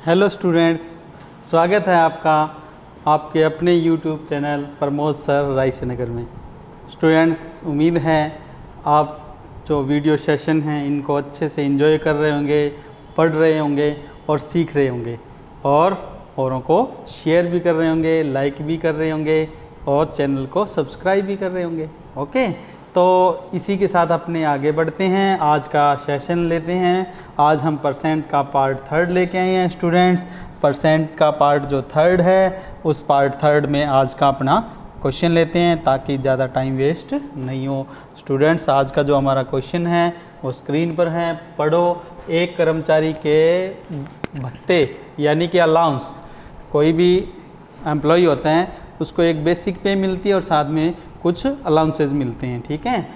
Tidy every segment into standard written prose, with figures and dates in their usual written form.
Hello students, स्वागत है आपका आपके अपने यूट्यूब चैनल प्रमोद सर रायसेनगर में। स्टूडेंट्स, उम्मीद है आप जो वीडियो सेशन हैं इनको अच्छे से एंजॉय कर रहे होंगे, पढ़ रहे होंगे और सीख रहे होंगे और औरों को शेयर भी कर रहे होंगे, लाइक भी कर रहे होंगे और चैनल को सब्सक्राइब भी कर रहे होंगे। ओके, तो इसी के साथ अपने आगे बढ़ते हैं। आज का सेशन लेते हैं। आज हम परसेंट का पार्ट थर्ड लेके आए हैं स्टूडेंट्स। परसेंट का पार्ट जो थर्ड है उस पार्ट थर्ड में आज का अपना क्वेश्चन लेते हैं ताकि ज़्यादा टाइम वेस्ट नहीं हो। स्टूडेंट्स, आज का जो हमारा क्वेश्चन है वो स्क्रीन पर है, पढ़ो। एक कर्मचारी के भत्ते यानी कि अलाउंस, कोई भी एम्प्लॉय होता है उसको एक बेसिक पे मिलती है और साथ में कुछ अलाउंसेस मिलते हैं। ठीक है,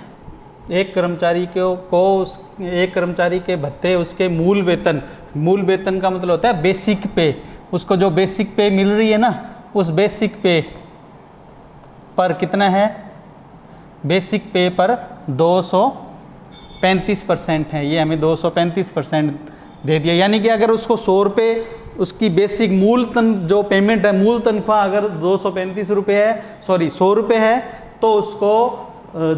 एक कर्मचारी एक कर्मचारी के भत्ते उसके मूल वेतन का मतलब होता है बेसिक पे। उसको जो बेसिक पे मिल रही है ना, उस बेसिक पे पर कितना है, बेसिक पे पर 235% है। ये हमें 235% दे दिया। यानी कि अगर उसको 100 रुपये उसकी बेसिक जो पेमेंट है, मूल तनख्वाह अगर 235 रुपये है, 100 रुपये है, तो उसको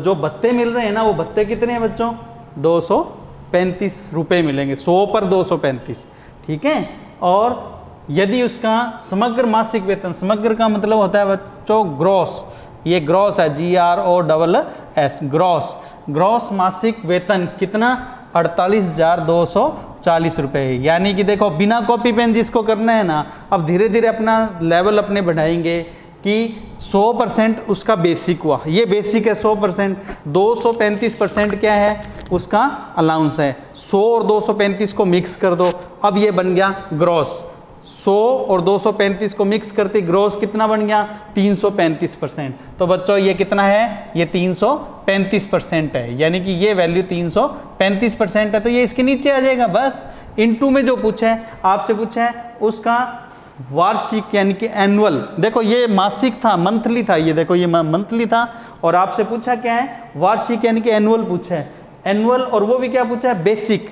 जो भत्ते मिल रहे हैं ना, वो भत्ते कितने हैं बच्चों? 235 रुपये मिलेंगे। 100 पर 235। ठीक है, और यदि उसका समग्र मासिक वेतन, समग्र का मतलब होता है बच्चों ग्रॉस, ये ग्रॉस है, GROSS, ग्रॉस मासिक वेतन कितना? 48,240 रुपये। यानी कि देखो, बिना कॉपी पेन जिसको करना है ना, अब धीरे धीरे अपना लेवल अपने बढ़ाएंगे कि 100% उसका बेसिक हुआ, ये बेसिक है 100%, 235% क्या है उसका अलाउंस है। 100 और 235 को मिक्स कर दो, अब ये बन गया ग्रॉस। 100 और 235 को मिक्स करते ग्रॉस कितना बन गया? 335%। तो बच्चों ये कितना है? ये 335% है। यानी कि ये वैल्यू 335% है, तो ये इसके नीचे आ जाएगा बस। इनटू में जो पूछा है आपसे, पूछा है उसका वार्षिक यानी कि एनुअल। देखो ये मासिक था, मंथली था, ये देखो ये मंथली था, और आपसे पूछा क्या है? वार्षिक यानी कि एनुअल पूछा है। एनुअल, और वो भी क्या पूछा है? Basic,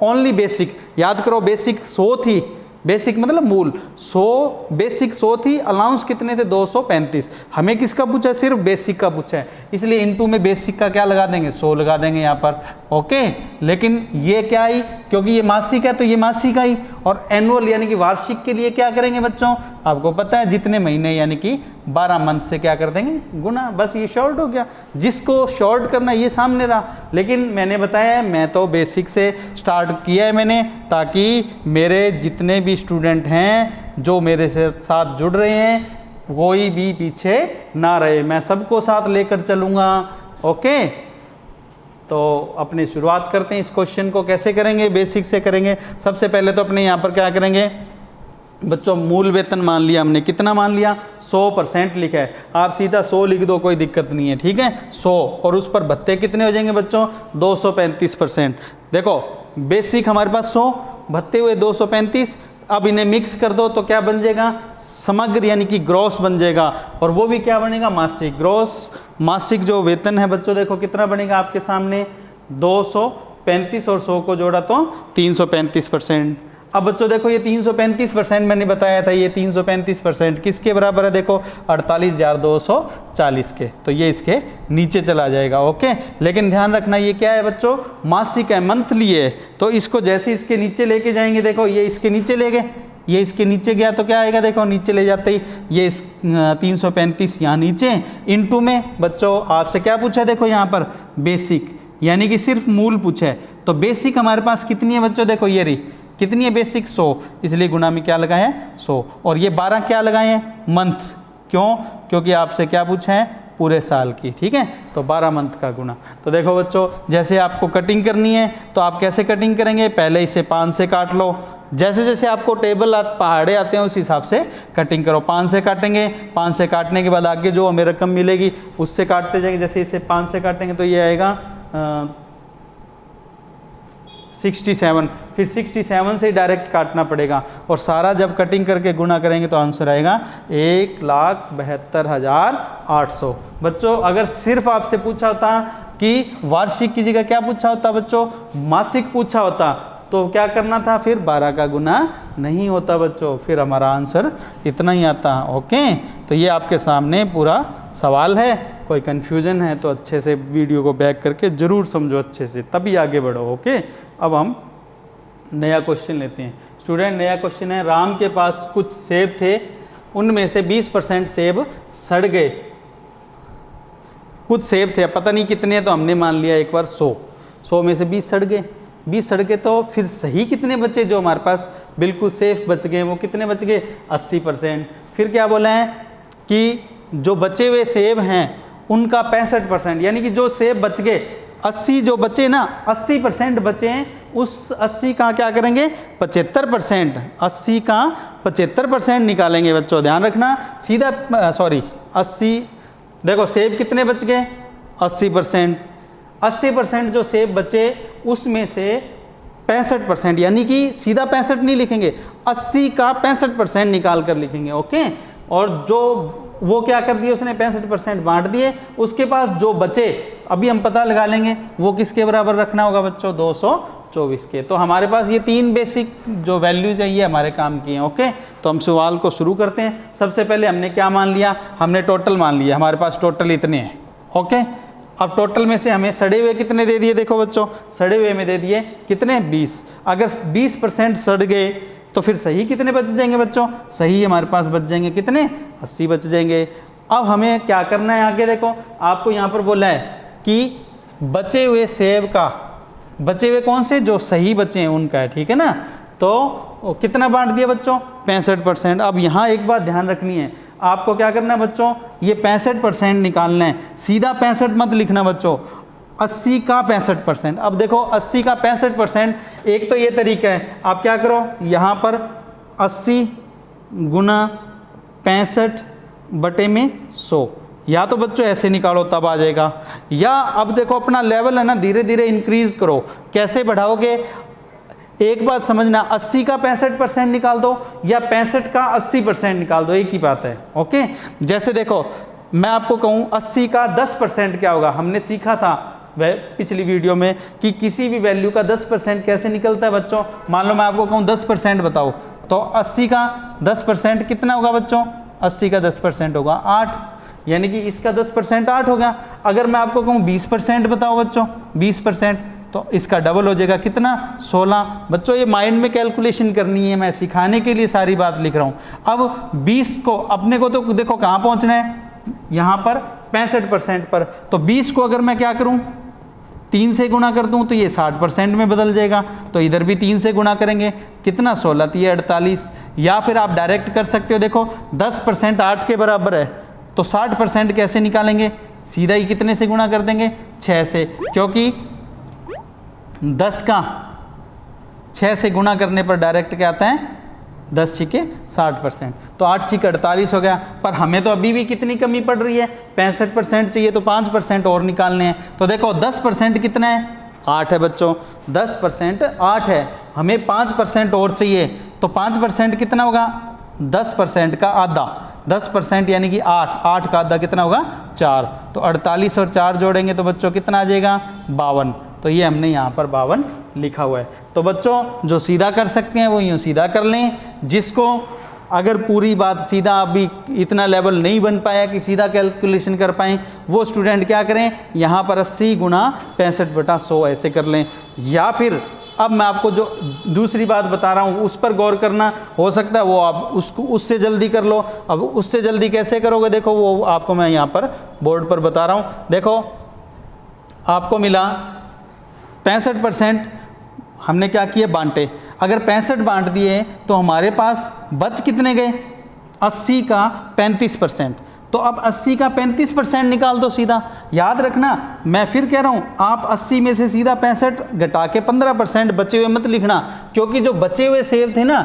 only basic. याद करो, बेसिक 100 थी, बेसिक मतलब मूल 100, बेसिक 100 थी, अलाउंस कितने थे? 235। हमें किसका पूछा है? सिर्फ बेसिक का पूछा है, इसलिए इनटू में बेसिक का क्या लगा देंगे? 100 लगा देंगे यहाँ पर। ओके, लेकिन ये क्या आई? क्योंकि ये मासिक है तो ये मासिक आई, और एनुअल यानी कि वार्षिक के लिए क्या करेंगे बच्चों? आपको पता है जितने महीने यानी कि 12 मंथ से क्या कर देंगे? गुना। बस ये शॉर्ट हो गया। जिसको शॉर्ट करना ये सामने रहा, लेकिन मैंने बताया है, मैं तो बेसिक से स्टार्ट किया है मैंने, ताकि मेरे जितने भी स्टूडेंट हैं जो मेरे से साथ जुड़ रहे हैं, कोई भी पीछे ना रहे, मैं सबको साथ लेकर चलूँगा। ओके, तो अपनी शुरुआत करते हैं। इस क्वेश्चन को कैसे करेंगे? बेसिक से करेंगे। सबसे पहले तो अपने यहाँ पर क्या करेंगे बच्चों? मूल वेतन मान लिया हमने, कितना मान लिया? 100% लिखा है, आप सीधा 100 लिख दो, कोई दिक्कत नहीं है। ठीक है, 100, और उस पर भत्ते कितने हो जाएंगे बच्चों? 235%। देखो बेसिक हमारे पास 100, भत्ते हुए 235, अब इन्हें मिक्स कर दो तो क्या बन जाएगा? समग्र यानी कि ग्रॉस बन जाएगा, और वो भी क्या बनेगा? मासिक। ग्रॉस मासिक जो वेतन है बच्चों, देखो कितना बनेगा आपके सामने? 235 और 100 को जोड़ा तो 335%। अब बच्चों देखो, ये 335% मैंने बताया था, ये 335% किसके बराबर है? देखो 48,240 के, तो ये इसके नीचे चला जाएगा। ओके, लेकिन ध्यान रखना ये क्या है बच्चों? मासिक है, मंथली है, तो इसको जैसे इसके नीचे लेके जाएंगे, देखो ये इसके नीचे ले गए, ये इसके नीचे गया तो क्या आएगा? देखो नीचे ले जाते ही ये 335 यहाँ नीचे, इनटू में बच्चों आपसे क्या पूछा है? देखो यहाँ पर बेसिक यानी कि सिर्फ मूल पूछा है, तो बेसिक हमारे पास कितनी है बच्चों? देखो ये रही, कितनी है बेसिक? 100, इसलिए गुना में क्या लगाए हैं? 100, और ये 12 क्या लगाए हैं? मंथ। क्यों? क्योंकि आपसे क्या पूछा है? पूरे साल की। ठीक है, तो 12 मंथ का गुना। तो देखो बच्चों, जैसे आपको कटिंग करनी है तो आप कैसे कटिंग करेंगे? पहले इसे 5 से काट लो, जैसे जैसे आपको टेबल पहाड़े आते हैं उस हिसाब से कटिंग करो। 5 से काटेंगे, 5 से काटने के बाद आगे जो हमें रकम मिलेगी उससे काटते जाएंगे। जैसे इसे 5 से काटेंगे तो ये आएगा 67, फिर 67 से डायरेक्ट काटना पड़ेगा, और सारा जब कटिंग करके गुना करेंगे तो आंसर आएगा 1,72,800। बच्चों अगर सिर्फ आपसे पूछा होता कि वार्षिक की जगह क्या पूछा होता बच्चों? मासिक पूछा होता, तो क्या करना था, फिर 12 का गुना नहीं होता बच्चों, फिर हमारा आंसर इतना ही आता। ओके, तो ये आपके सामने पूरा सवाल है। कोई कन्फ्यूजन है तो अच्छे से वीडियो को बैक करके ज़रूर समझो अच्छे से, तभी आगे बढ़ो। ओके, अब हम नया क्वेश्चन लेते हैं। स्टूडेंट, नया क्वेश्चन है, राम के पास कुछ सेब थे, उनमें से 20% सेब सड़ गए। कुछ सेब थे, पता नहीं कितने, तो हमने मान लिया एक बार 100 में से 20 सड़ गए। 20 सड़ गए तो फिर सही कितने बचे, जो हमारे पास बिल्कुल सेफ बच गए वो कितने बच गए, 80%। फिर क्या बोला है कि जो बचे हुए सेब हैं उनका 65%, यानी कि जो सेब बच गए 80 जो बचे ना, 80% बचे हैं, उस 80 का क्या करेंगे, 75%, 80 का 75% निकालेंगे बच्चों, ध्यान रखना। सीधा 80, देखो सेब कितने बच गए, 80%। 80% जो सेब बचे उसमें से 65%, यानी कि सीधा 65 नहीं लिखेंगे, 80 का 65% निकाल कर लिखेंगे। ओके, और जो वो क्या कर दिए उसने, 65% बांट दिए। उसके पास जो बचे अभी हम पता लगा लेंगे वो किसके बराबर रखना होगा बच्चों, 224 के। तो हमारे पास ये 3 बेसिक जो वैल्यूज है ये हमारे काम की हैं। ओके, तो हम सवाल को शुरू करते हैं। सबसे पहले हमने क्या मान लिया, हमने टोटल मान लिया, हमारे पास टोटल इतने हैं। ओके, अब टोटल में से हमें सड़े हुए कितने दे दिए, देखो बच्चों, सड़े हुए में दे दिए कितने, 20। अगर 20% सड़ गए तो फिर सही कितने बच जाएंगे बच्चों, सही हमारे पास बच जाएंगे कितने, 80 बच जाएंगे। अब हमें क्या करना है आगे, देखो आपको यहाँ पर बोला है कि बचे हुए सेब का, बचे हुए कौन से, जो सही बचे हैं उनका है, ठीक है ना। तो कितना बांट दिया बच्चों, 65%। अब यहाँ एक बात ध्यान रखनी है, आपको क्या करना है बच्चों, ये 65% निकालना है, सीधा 65 मत लिखना बच्चों, 80 का 65%। अब देखो 80 का 65%, एक तो ये तरीका है, आप क्या करो यहाँ पर 80 गुना 65 बटे में 100, या तो बच्चों ऐसे निकालो तब आ जाएगा, या अब देखो अपना लेवल है ना धीरे धीरे इंक्रीज करो। कैसे बढ़ाओगे, एक बात समझना, 80 का 65% निकाल दो या 65 का 80% निकाल दो, एक ही बात है। ओके, जैसे देखो मैं आपको कहूँ 80 का 10% क्या होगा, हमने सीखा था वह पिछली वीडियो में कि किसी भी वैल्यू का 10% कैसे निकलता है बच्चों। मान लो मैं आपको कहूँ 10% बताओ, तो 80 का 10% कितना होगा बच्चों, 80 का 10% होगा 8, यानी कि इसका 10% 8 होगा। अगर मैं आपको कहूँ 20% बताओ बच्चों, 20%, तो इसका डबल हो जाएगा कितना, 16। बच्चों ये माइंड में कैलकुलेशन करनी है, मैं सिखाने के लिए सारी बात लिख रहा हूँ। अब 20 को अपने को तो देखो कहाँ पहुँचना है, यहाँ पर 65% पर, तो 20 को अगर मैं क्या करूँ 3 से गुणा कर दूँ तो ये 60% में बदल जाएगा, तो इधर भी 3 से गुणा करेंगे कितना, 16 3 48। या फिर आप डायरेक्ट कर सकते हो, देखो 10% 8 के बराबर है, तो 60% कैसे निकालेंगे, सीधा ही कितने से गुणा कर देंगे, 6 से, क्योंकि 10 का 6 से गुणा करने पर डायरेक्ट क्या आता है, 10 छिके 60%, तो 8 छिके 48 हो गया। पर हमें तो अभी भी कितनी कमी पड़ रही है, 65% चाहिए, तो 5% और निकालने हैं। तो देखो 10% कितना है, 8 है बच्चों, 10% 8 है, हमें 5% और चाहिए, तो 5% कितना होगा, 10% का आधा, 10% यानी कि 8, 8 का आधा कितना होगा, 4, तो 48 और 4 जोड़ेंगे तो बच्चों कितना आ जाएगा, 52। तो ये हमने यहाँ पर 52 लिखा हुआ है। तो बच्चों जो सीधा कर सकते हैं वो यूँ सीधा कर लें, जिसको अगर पूरी बात सीधा अभी इतना लेवल नहीं बन पाया कि सीधा कैलकुलेशन कर पाएँ, वो स्टूडेंट क्या करें, यहाँ पर 80 गुना 65/100 ऐसे कर लें। या फिर अब मैं आपको जो दूसरी बात बता रहा हूँ उस पर गौर करना, हो सकता है वो आप उसको उससे जल्दी कर लो। अब उससे जल्दी कैसे करोगे, देखो वो आपको मैं यहाँ पर बोर्ड पर बता रहा हूँ। देखो आपको मिला 65%, हमने क्या किया, बांटे। अगर 65 बांट दिए तो हमारे पास बच कितने गए, 80 का 35%। तो अब 80 का 35% निकाल दो सीधा। याद रखना, मैं फिर कह रहा हूँ, आप 80 में से सीधा 65 घटा के 15% बचे हुए मत लिखना, क्योंकि जो बचे हुए सेब थे ना,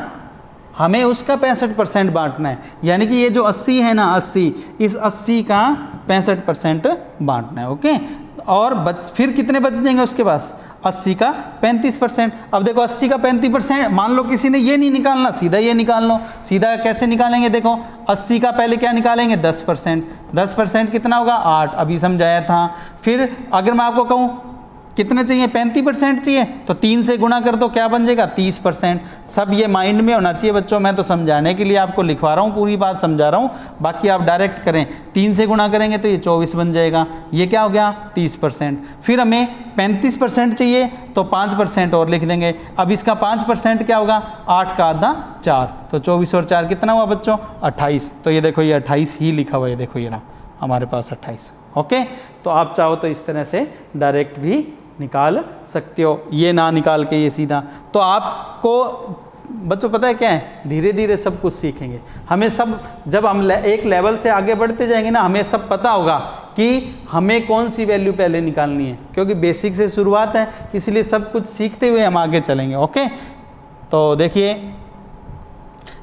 हमें उसका 65% बांटना है। यानी कि ये जो 80 है ना, 80, इस 80 का 65% बांटना है। ओके, और फिर कितने बच जाएंगे उसके पास, 80 का 35%। अब देखो 80 का 35%, मान लो किसी ने ये नहीं निकालना, सीधा ये निकाल लो। सीधा कैसे निकालेंगे, देखो 80 का पहले क्या निकालेंगे, 10%। 10% कितना होगा, 8, अभी समझाया था। फिर अगर मैं आपको कहूँ कितने चाहिए, 35% चाहिए, तो 3 से गुणा कर दो, क्या बन जाएगा 30%। सब ये माइंड में होना चाहिए बच्चों, मैं तो समझाने के लिए आपको लिखवा रहा हूँ, पूरी बात समझा रहा हूँ, बाकी आप डायरेक्ट करें। 3 से गुणा करेंगे तो ये 24 बन जाएगा, ये क्या हो गया 30%। फिर हमें 35% चाहिए तो 5% और लिख देंगे। अब इसका 5% क्या होगा, 8 का आधा 4, तो 24 और 4 कितना हुआ बच्चों 28। तो ये देखो ये 28 ही लिखा हुआ है, देखो ये रहा हमारे पास 28। ओके, तो आप चाहो तो इस तरह से डायरेक्ट भी निकाल सकते हो, ये ना निकाल के ये सीधा। तो आपको बच्चों पता है क्या है, धीरे धीरे सब कुछ सीखेंगे। हमें सब, जब हम एक लेवल से आगे बढ़ते जाएंगे ना, हमें सब पता होगा कि हमें कौन सी वैल्यू पहले निकालनी है, क्योंकि बेसिक से शुरुआत है, इसलिए सब कुछ सीखते हुए हम आगे चलेंगे। ओके, तो देखिए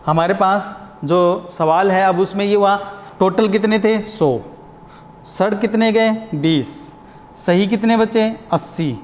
हमारे पास जो सवाल है, अब उसमें ये हुआ टोटल कितने थे 100, सड़ कितने गए 20, सही कितने बचे 80,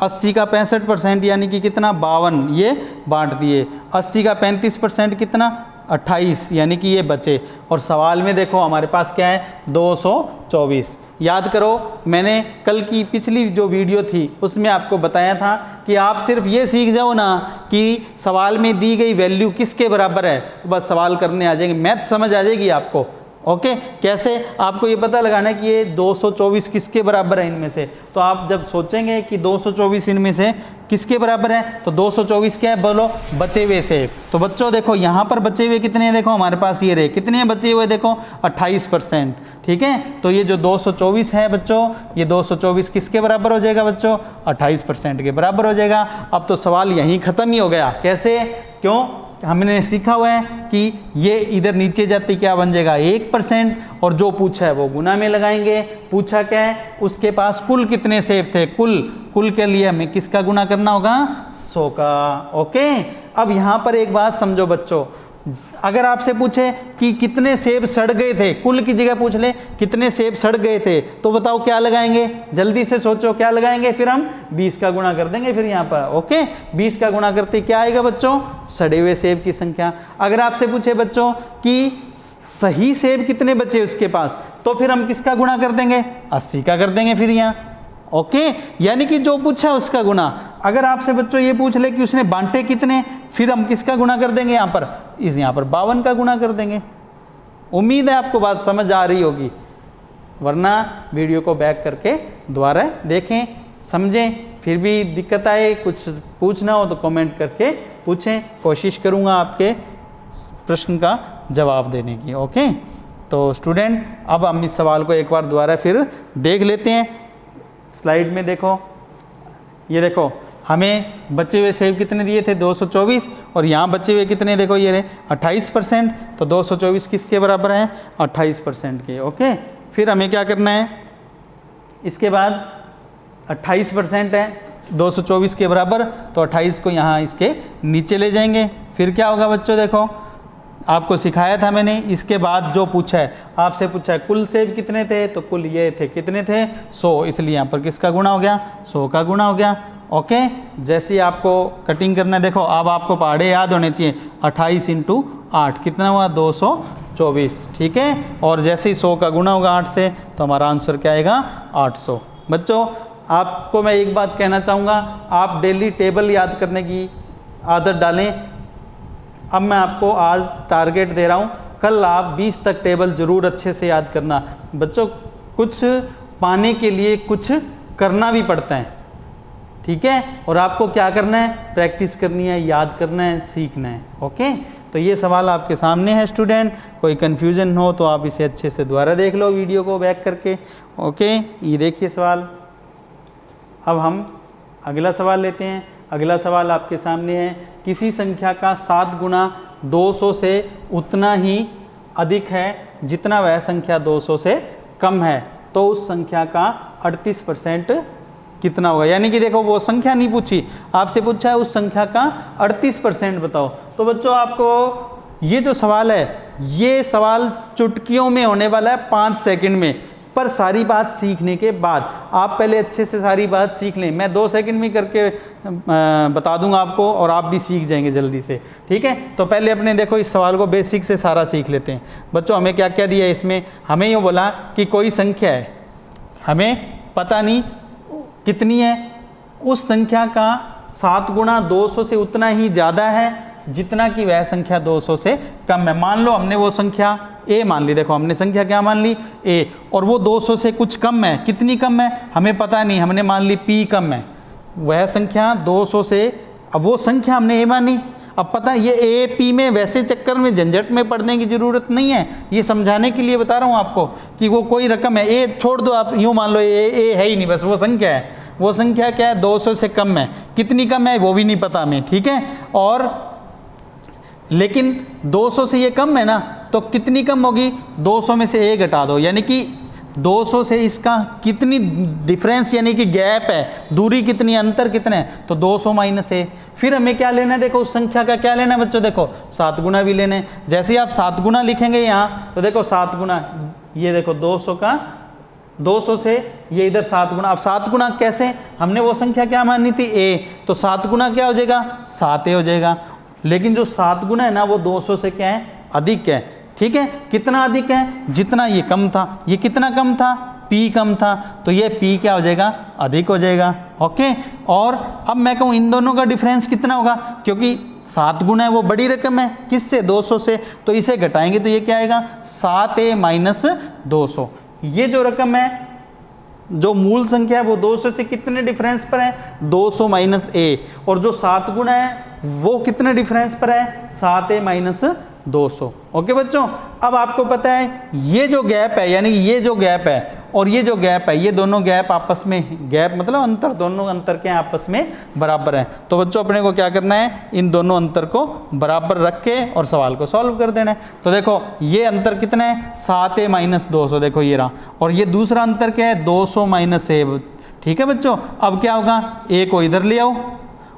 80 का 65% यानी कि कितना 52, ये बांट दिए। 80 का 35% कितना 28, यानी कि ये बचे। और सवाल में देखो हमारे पास क्या है 224। याद करो, मैंने कल की पिछली जो वीडियो थी उसमें आपको बताया था कि आप सिर्फ ये सीख जाओ ना कि सवाल में दी गई वैल्यू किसके बराबर है, तो बस सवाल करने आ जाएंगे, मैथ समझ आ जाएगी आपको। ओके, कैसे आपको ये पता लगाना है कि ये 224 किसके बराबर है इनमें से। तो आप जब सोचेंगे कि 224 इनमें से किसके बराबर है, तो 224 क्या है बोलो, बचे हुए से। तो बच्चों देखो यहाँ पर बचे हुए कितने हैं, देखो हमारे पास ये रहे, कितने हैं बचे हुए, देखो 28%। ठीक है, तो ये जो 224 है बच्चों, ये 224 किसके बराबर हो जाएगा बच्चों, 28% के बराबर हो जाएगा। अब तो सवाल यहीं ख़त्म ही हो गया। कैसे, क्यों, हमने सीखा हुआ है कि ये इधर नीचे जाते क्या बन जाएगा 1%, और जो पूछा है वो गुना में लगाएंगे। पूछा क्या है, उसके पास कुल कितने सेब थे, कुल के लिए हमें किसका गुना करना होगा 100 का। ओके, अब यहाँ पर एक बात समझो बच्चों, अगर आपसे पूछे कि कितने सेब सड़ गए थे, कुल की जगह पूछ ले कितने सेब सड़ गए थे, तो बताओ क्या लगाएंगे, जल्दी से सोचो क्या लगाएंगे। फिर हम 20 का गुणा कर देंगे फिर यहाँ पर। ओके, 20 का गुणा करते क्या आएगा बच्चों, सड़े हुए सेब की संख्या। अगर आपसे पूछे बच्चों कि सही सेब कितने बचे उसके पास, तो फिर हम किसका गुणा कर देंगे, 80 का कर देंगे फिर यहाँ। ओके, यानी कि जो पूछा उसका गुना। अगर आपसे बच्चों ये पूछ ले कि उसने बांटे कितने, फिर हम किसका गुना कर देंगे यहाँ पर 52 का गुना कर देंगे। उम्मीद है आपको बात समझ आ रही होगी, वरना वीडियो को बैक करके दोबारा देखें, समझें। फिर भी दिक्कत आए, कुछ पूछना हो तो कमेंट करके पूछें, कोशिश करूँगा आपके प्रश्न का जवाब देने की। ओके, तो स्टूडेंट अब हम इस सवाल को एक बार दोबारा फिर देख लेते हैं। स्लाइड में देखो, ये देखो हमें बचे हुए सेब कितने दिए थे 224, और यहाँ बचे हुए कितने देखो ये रहे 28%। तो 224 किसके बराबर है 28% के। ओके, फिर हमें क्या करना है, इसके बाद 28% है 224 के बराबर, तो 28 को यहाँ इसके नीचे ले जाएंगे। फिर क्या होगा बच्चों, देखो आपको सिखाया था मैंने, इसके बाद जो पूछा है, आपसे पूछा है कुल सेब कितने थे, तो कुल ये थे कितने थे 100, इसलिए यहाँ पर किसका गुणा हो गया 100 का गुणा हो गया। ओके, जैसे ही आपको कटिंग करना है, देखो अब आपको पहाड़े याद होने चाहिए, 28 × 8 कितना हुआ 224। ठीक है, और जैसे ही 100 का गुणा होगा 8 से, तो हमारा आंसर क्या आएगा 800। बच्चों आपको मैं एक बात कहना चाहूँगा, आप डेली टेबल याद करने की आदत डालें। अब मैं आपको आज टारगेट दे रहा हूँ, कल आप 20 तक टेबल ज़रूर अच्छे से याद करना। बच्चों कुछ पाने के लिए कुछ करना भी पड़ता है, ठीक है, और आपको क्या करना है, प्रैक्टिस करनी है, याद करना है, सीखना है। ओके, तो ये सवाल आपके सामने है स्टूडेंट, कोई कन्फ्यूज़न हो तो आप इसे अच्छे से दोबारा देख लो वीडियो को बैक करके। ओके, ये देखिए सवाल। अब हम अगला सवाल लेते हैं। अगला सवाल आपके सामने है, किसी संख्या का 7 गुना 200 से उतना ही अधिक है जितना वह संख्या 200 से कम है, तो उस संख्या का 38% कितना होगा। यानी कि देखो वो संख्या नहीं पूछी, आपसे पूछा है उस संख्या का 38% बताओ। तो बच्चों आपको ये जो सवाल है, ये सवाल चुटकियों में होने वाला है 5 सेकंड में, पर सारी बात सीखने के बाद। आप पहले अच्छे से सारी बात सीख लें, मैं 2 सेकंड में करके बता दूंगा आपको, और आप भी सीख जाएंगे जल्दी से। ठीक है, तो पहले अपने देखो इस सवाल को बेसिक से सारा सीख लेते हैं। बच्चों हमें क्या क्या दिया है इसमें, हमें ये बोला कि कोई संख्या है, हमें पता नहीं कितनी है, उस संख्या का 7 गुणा 200 से उतना ही ज़्यादा है जितना कि वह संख्या 200 से कम है। मान लो हमने वो संख्या a मान ली, देखो हमने संख्या क्या मान ली a, और वो 200 से कुछ कम है। कितनी कम है हमें पता नहीं, हमने मान ली p कम है, वह संख्या 200 से, अब वो संख्या हमने a मानी। अब पता है ये a p में वैसे चक्कर में झंझट में पड़ने की ज़रूरत नहीं है, ये समझाने के लिए बता रहा हूँ आपको कि वो कोई रकम है, a छोड़ दो, आप यूँ मान लो a है ही नहीं, बस वो संख्या है। वो संख्या क्या है 200 से कम है, कितनी कम है वो भी नहीं पता हमें, ठीक है। और लेकिन 200 से ये कम है ना, तो कितनी कम होगी, 200 में से a घटा दो, यानी कि 200 से इसका कितनी डिफरेंस यानी कि गैप है, दूरी कितनी, अंतर कितना है, तो 200 माइनस a। फिर हमें क्या लेना है, देखो उस संख्या का क्या लेना है बच्चों, देखो 7 गुना भी लेना है। जैसे ही आप 7 गुना लिखेंगे यहाँ, तो देखो 7 गुना, ये देखो 200 का 200 से ये इधर 7 गुना। अब 7 गुना कैसे, हमने वो संख्या क्या मानी थी a, तो 7 गुना क्या हो जाएगा 7a हो जाएगा। लेकिन जो 7 गुना है ना वो 200 से क्या है, अधिक है, ठीक है। कितना अधिक है, जितना ये कम था। ये कितना कम था, p कम था, तो ये p क्या हो जाएगा, अधिक हो जाएगा, ओके। और अब मैं कहूँ इन दोनों का डिफरेंस कितना होगा, क्योंकि 7 गुना है वो बड़ी रकम है, किससे 200 से, तो इसे घटाएंगे तो ये क्या आएगा 7a माइनस 200। ये जो रकम है, जो मूल संख्या है वो 200 से कितने डिफरेंस पर है, 200 माइनस a, और जो 7 गुना है वो कितने डिफरेंस पर है, 7a माइनस 200। ओके बच्चों, अब आपको पता है ये जो गैप है, यानी ये जो गैप है और ये जो गैप है, ये दोनों गैप आपस में, गैप मतलब अंतर, दोनों अंतर के आपस में बराबर हैं। तो बच्चों अपने को क्या करना है, इन दोनों अंतर को बराबर रख के और सवाल को सॉल्व कर देना है। तो देखो ये अंतर कितना है, 7a माइनस 200, देखो ये रहा, और ये दूसरा अंतर क्या है 200 माइनस a, ठीक है बच्चों। अब क्या होगा, a को इधर ले आओ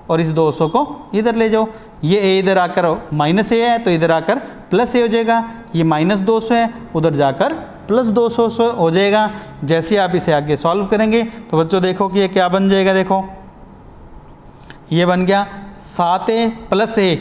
और इस 200 को इधर ले जाओ, ये a इधर आकर माइनस a है तो इधर आकर प्लस a हो जाएगा, ये माइनस 200 है उधर जाकर प्लस 200 हो जाएगा। जैसे आप इसे आगे सॉल्व करेंगे तो बच्चों देखो कि ये क्या बन जाएगा, देखो ये बन गया 7a प्लस a,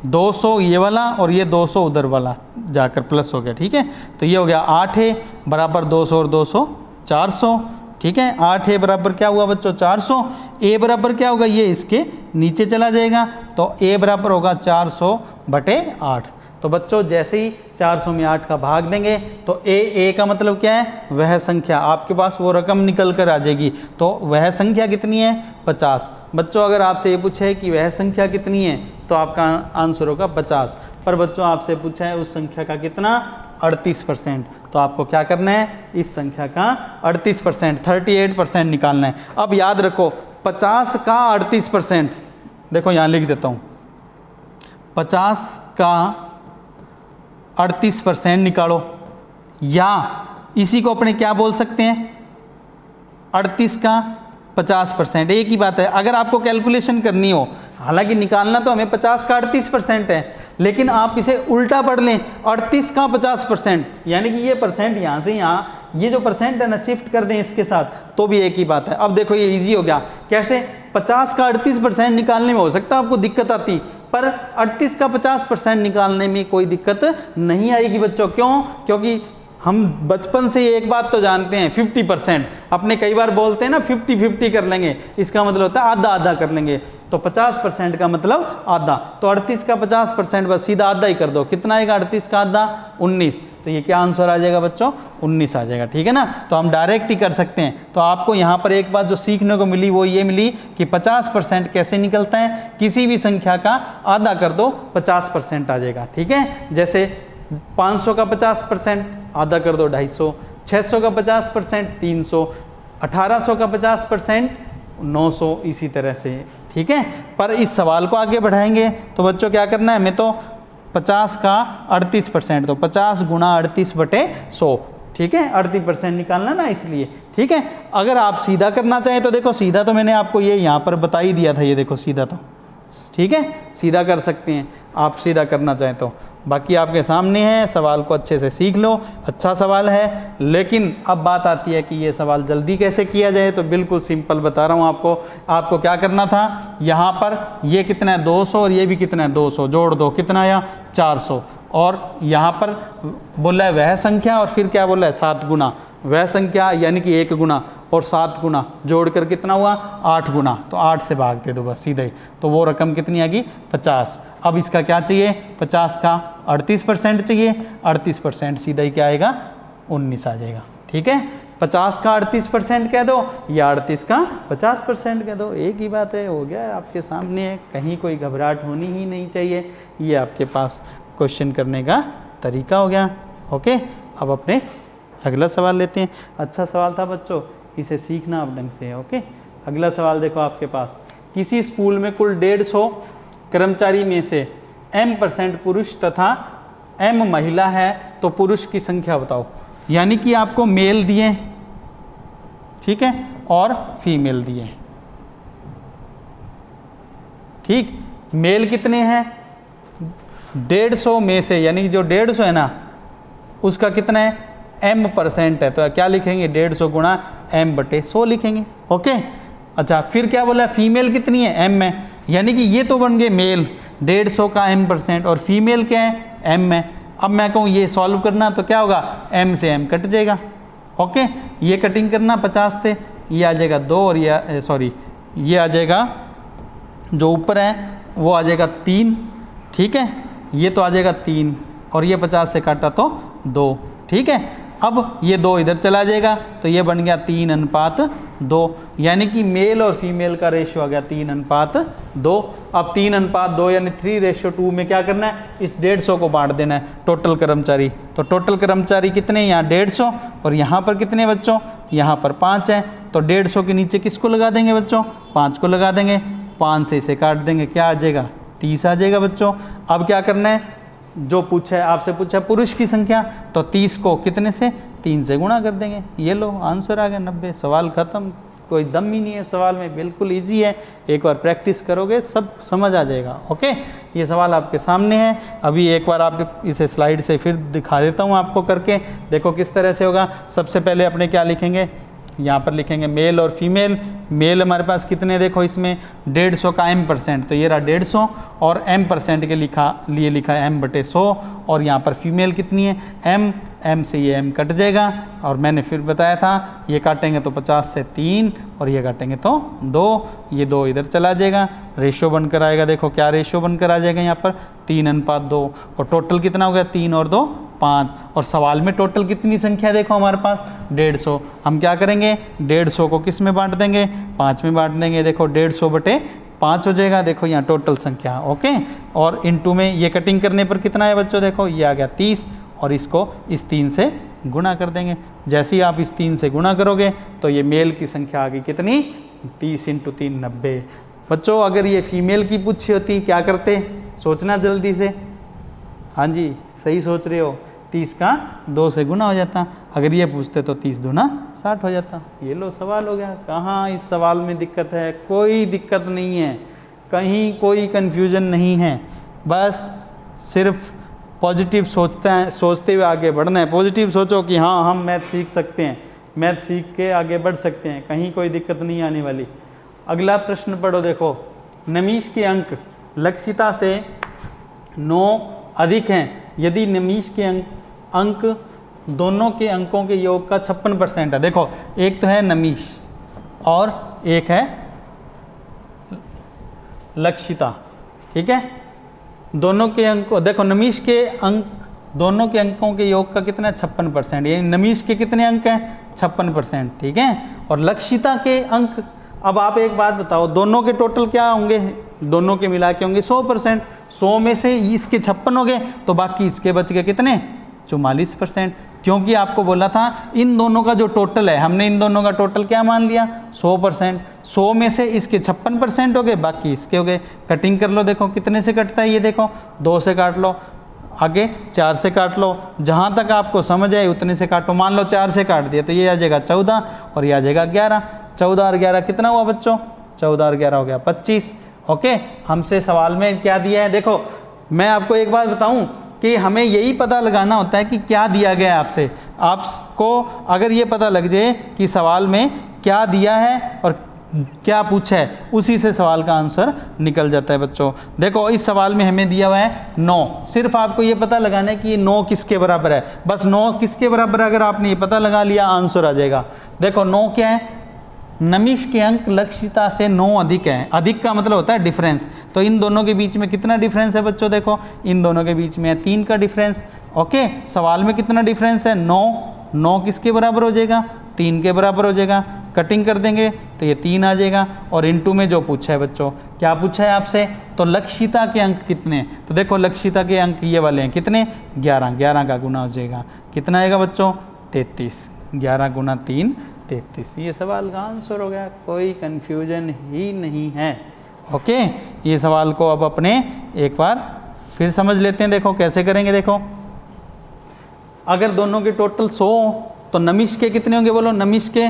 200 ये वाला और ये 200 उधर वाला जाकर प्लस हो गया, ठीक है। तो ये हो गया 8a बराबर 200 और 200 400, ठीक है। 8a बराबर क्या हुआ बच्चों 400, a बराबर क्या होगा, ये इसके नीचे चला जाएगा, तो a बराबर होगा 400 बटे 8। तो बच्चों जैसे ही 400 में 8 का भाग देंगे तो a का मतलब क्या है, वह संख्या, आपके पास वो रकम निकल कर आ जाएगी। तो वह संख्या कितनी है 50। बच्चों अगर आपसे ये पूछे कि वह संख्या कितनी है तो आपका आंसर होगा 50। पर बच्चों आपसे पूछा है उस संख्या का कितना 38%, तो आपको क्या करना है, इस संख्या का 38% 38% निकालना है। अब याद रखो 50 का 38%, देखो यहाँ लिख देता हूँ, 50 का 38% निकालो, या इसी को अपने क्या बोल सकते हैं 38 का 50%, एक ही बात है। अगर आपको कैलकुलेशन करनी हो, हालांकि निकालना तो हमें 50 का 38% है, लेकिन आप इसे उल्टा पढ़ लें 38 का 50%, यानी कि ये परसेंट यहाँ से यहाँ, ये जो परसेंट है ना शिफ्ट कर दें इसके साथ, तो भी एक ही बात है। अब देखो ये इजी हो गया, कैसे 50 का 38% निकालने में हो सकता है आपको दिक्कत आती, पर 38 का 50% निकालने में कोई दिक्कत नहीं आएगी बच्चों। क्यों, क्योंकि हम बचपन से एक बात तो जानते हैं 50%, अपने कई बार बोलते हैं ना 50-50 कर लेंगे, इसका मतलब होता है आधा आधा कर लेंगे, तो 50% का मतलब आधा, तो 38 का 50% बस सीधा आधा ही कर दो, कितना आएगा 38 का आधा 19, तो ये क्या आंसर आ जाएगा बच्चों 19 आ जाएगा, ठीक है ना। तो हम डायरेक्ट ही कर सकते हैं। तो आपको यहाँ पर एक बात जो सीखने को मिली वो ये मिली कि 50% कैसे निकलता है, किसी भी संख्या का आधा कर दो 50% आ जाएगा, ठीक है। जैसे 500 का 50% आधा कर दो 250, 600 का 50% 300, 1800 का 50% 900, इसी तरह से, ठीक है। पर इस सवाल को आगे बढ़ाएंगे तो बच्चों क्या करना है, हमें तो 50 का 38%, तो 50 गुणा 38 बटे 100, ठीक है, 38% निकालना ना, इसलिए ठीक है। अगर आप सीधा करना चाहें तो देखो सीधा तो मैंने आपको ये यहाँ पर बता ही दिया था, ये देखो सीधा तो, ठीक है, सीधा कर सकते हैं आप सीधा करना चाहें तो। बाकी आपके सामने है, सवाल को अच्छे से सीख लो, अच्छा सवाल है। लेकिन अब बात आती है कि ये सवाल जल्दी कैसे किया जाए, तो बिल्कुल सिंपल बता रहा हूँ आपको। आपको क्या करना था, यहाँ पर ये कितना है 200 और ये भी कितना है 200, जोड़ दो, कितना आया 400, और यहाँ पर बोला है वह संख्या, और फिर क्या बोला है 7 गुना वह संख्या, यानी कि 1 गुना और 7 गुना जोड़कर कितना हुआ 8 गुना, तो 8 से भाग दे दो बस सीधे ही, तो वो रकम कितनी आएगी 50। अब इसका क्या चाहिए 50 का 38% चाहिए, 38% सीधा ही क्या आएगा 19 आ जाएगा। ठीक है, 50 का 38% कह दो या 38 का 50% कह दो, एक ही बात है, हो गया आपके सामने है, कहीं कोई घबराहट होनी ही नहीं चाहिए। ये आपके पास क्वेश्चन करने का तरीका हो गया। ओके, अब अपने अगला सवाल लेते हैं। अच्छा सवाल था बच्चों, इसे सीखना आप ढंग से। ओके, अगला सवाल देखो आपके पास, किसी स्कूल में कुल 150 कर्मचारी में से m% पुरुष तथा m महिला है, तो पुरुष की संख्या बताओ। यानी कि आपको मेल दिए, ठीक है, और फीमेल दिए। ठीक, मेल कितने हैं 150 में से, यानी कि जो 150 है ना उसका कितना है m% है, तो क्या लिखेंगे 150 गुणा m/100 लिखेंगे। ओके, अच्छा फिर क्या बोला फीमेल कितनी है m है, यानी कि ये तो बन गए मेल 150 का m% और फीमेल क्या है m है। अब मैं कहूँ ये सॉल्व करना तो क्या होगा m से m कट जाएगा। ओके, ये कटिंग करना 50 से, ये आ जाएगा 2 और ये सॉरी ये आ जाएगा जो ऊपर है वो आ जाएगा 3। ठीक है, ये तो आ जाएगा 3 और ये 50 से काटा तो 2। ठीक है, अब ये 2 इधर चला जाएगा तो ये बन गया 3:2, यानी कि मेल और फीमेल का रेशियो आ गया 3:2। अब 3:2 यानी 3:2 में क्या करना है, इस 150 को बांट देना है टोटल कर्मचारी। तो टोटल कर्मचारी कितने, यहाँ 150 और यहाँ पर कितने बच्चों, यहाँ पर 5 है, तो 150 के नीचे किसको लगा देंगे बच्चों, 5 को लगा देंगे, 5 से इसे काट देंगे, क्या आ जाएगा 30 आ जाएगा बच्चों। अब क्या करना है, जो पूछा है आपसे पूछा है पुरुष की संख्या, तो 30 को कितने से 3 से गुणा कर देंगे, ये लो आंसर आ गया 90। सवाल खत्म, कोई दम ही नहीं है सवाल में, बिल्कुल इजी है, एक बार प्रैक्टिस करोगे सब समझ आ जाएगा। ओके, ये सवाल आपके सामने है, अभी एक बार आप इसे स्लाइड से फिर दिखा देता हूँ आपको करके, देखो किस तरह से होगा। सबसे पहले अपने क्या लिखेंगे, यहाँ पर लिखेंगे मेल और फीमेल। मेल हमारे पास कितने, देखो इसमें 150 का m%, तो ये रहा 150 और m% के लिए लिखा है m/100, और यहाँ पर फीमेल कितनी है m से ये m कट जाएगा, और मैंने फिर बताया था ये काटेंगे तो 50 से 3 और ये काटेंगे तो 2, ये 2 इधर चला जाएगा, रेशियो बनकर आएगा। देखो क्या रेशियो बनकर आ जाएगा यहाँ पर 3:2, और टोटल कितना हो गया 3 और 2 5, और सवाल में टोटल कितनी संख्या देखो हमारे पास 150। हम क्या करेंगे 150 को किस में बांट देंगे, 5 में बांट देंगे, देखो 150/5 हो जाएगा, देखो यहाँ टोटल संख्या। ओके, और इनटू में ये कटिंग करने पर कितना है बच्चों, देखो ये आ गया 30, और इसको इस 3 से गुणा कर देंगे। जैसे ही आप इस 3 से गुणा करोगे तो ये मेल की संख्या आ गई कितनी 30 × 3 90। बच्चों अगर ये फीमेल की पूछी होती क्या करते, सोचना जल्दी से। हाँ जी सही सोच रहे हो, 30 का 2 से गुना हो जाता, अगर ये पूछते तो 30 दूना 60 हो जाता। ये लो सवाल हो गया। कहाँ इस सवाल में दिक्कत है, कोई दिक्कत नहीं है, कहीं कोई कन्फ्यूजन नहीं है, बस सिर्फ पॉजिटिव सोचते हुए आगे बढ़ना है। पॉजिटिव सोचो कि हाँ हम मैथ सीख सकते हैं, मैथ सीख के आगे बढ़ सकते हैं, कहीं कोई दिक्कत नहीं आने वाली। अगला प्रश्न पढ़ो, देखो नमीश के अंक लक्षिता से 9 अधिक हैं यदि नमीश के अंक दोनों के अंकों के योग का 56% है। देखो एक तो है नमीश और एक है लक्षिता, ठीक है, दोनों के अंक देखो नमीश के अंक दोनों के अंकों के योग का कितना है 56%, यानी नमीश के कितने अंक हैं 56%, ठीक है, और लक्षिता के अंक। अब आप एक बात बताओ, दोनों के टोटल क्या होंगे, दोनों के मिला के होंगे 100%, 100 में से इसके 56 हो गए तो बाकी इसके बच गए कितने 44%, क्योंकि आपको बोला था इन दोनों का जो टोटल है, हमने इन दोनों का टोटल क्या मान लिया 100%, 100 में से इसके 56% हो गए, बाकी इसके हो गए। कटिंग कर लो, देखो कितने से कटता है, ये देखो 2 से काट लो, आगे 4 से काट लो, जहाँ तक आपको समझ आए उतने से काटो। मान लो 4 से काट दिया तो ये आ जाएगा 14 और ये आ जाएगा 11, 14 और 11 कितना हुआ बच्चों, 14 और 11 हो गया 25। ओके, हमसे सवाल में क्या दिया है, देखो मैं आपको एक बात बताऊं कि हमें यही पता लगाना होता है कि क्या दिया गया है आपसे। आपको अगर ये पता लग जाए कि सवाल में क्या दिया है और क्या पूछा है उसी से सवाल का आंसर निकल जाता है बच्चों। देखो इस सवाल में हमें दिया हुआ है 9, सिर्फ आपको ये पता लगाना है कि ये 9 किसके बराबर है, बस 9 किसके बराबर है, अगर आपने ये पता लगा लिया आंसर आ जाएगा। देखो 9 क्या है, नमिश के अंक लक्षिता से 9 अधिक है, अधिक का मतलब होता है डिफरेंस, तो इन दोनों के बीच में कितना डिफरेंस है बच्चों, देखो इन दोनों के बीच में है 3 का डिफरेंस। ओके, सवाल में कितना डिफरेंस है 9, 9 किसके बराबर हो जाएगा, 3 के बराबर हो जाएगा, कटिंग कर देंगे तो ये 3 आ जाएगा। और इनटू में जो पूछा है बच्चों, क्या पूछा है आपसे, तो लक्षिता के अंक कितने, तो देखो लक्षिता के अंक ये वाले हैं कितने, 11, 11 का गुना हो जाएगा, कितना आएगा बच्चों 33, 11 गुना 3 33। ये सवाल का आंसर हो गया, कोई कंफ्यूजन ही नहीं है। ओके, ये सवाल को अब अपने एक बार फिर समझ लेते हैं। देखो कैसे करेंगे, देखो अगर दोनों के टोटल 100 तो नमिश के कितने होंगे, बोलो नमिश के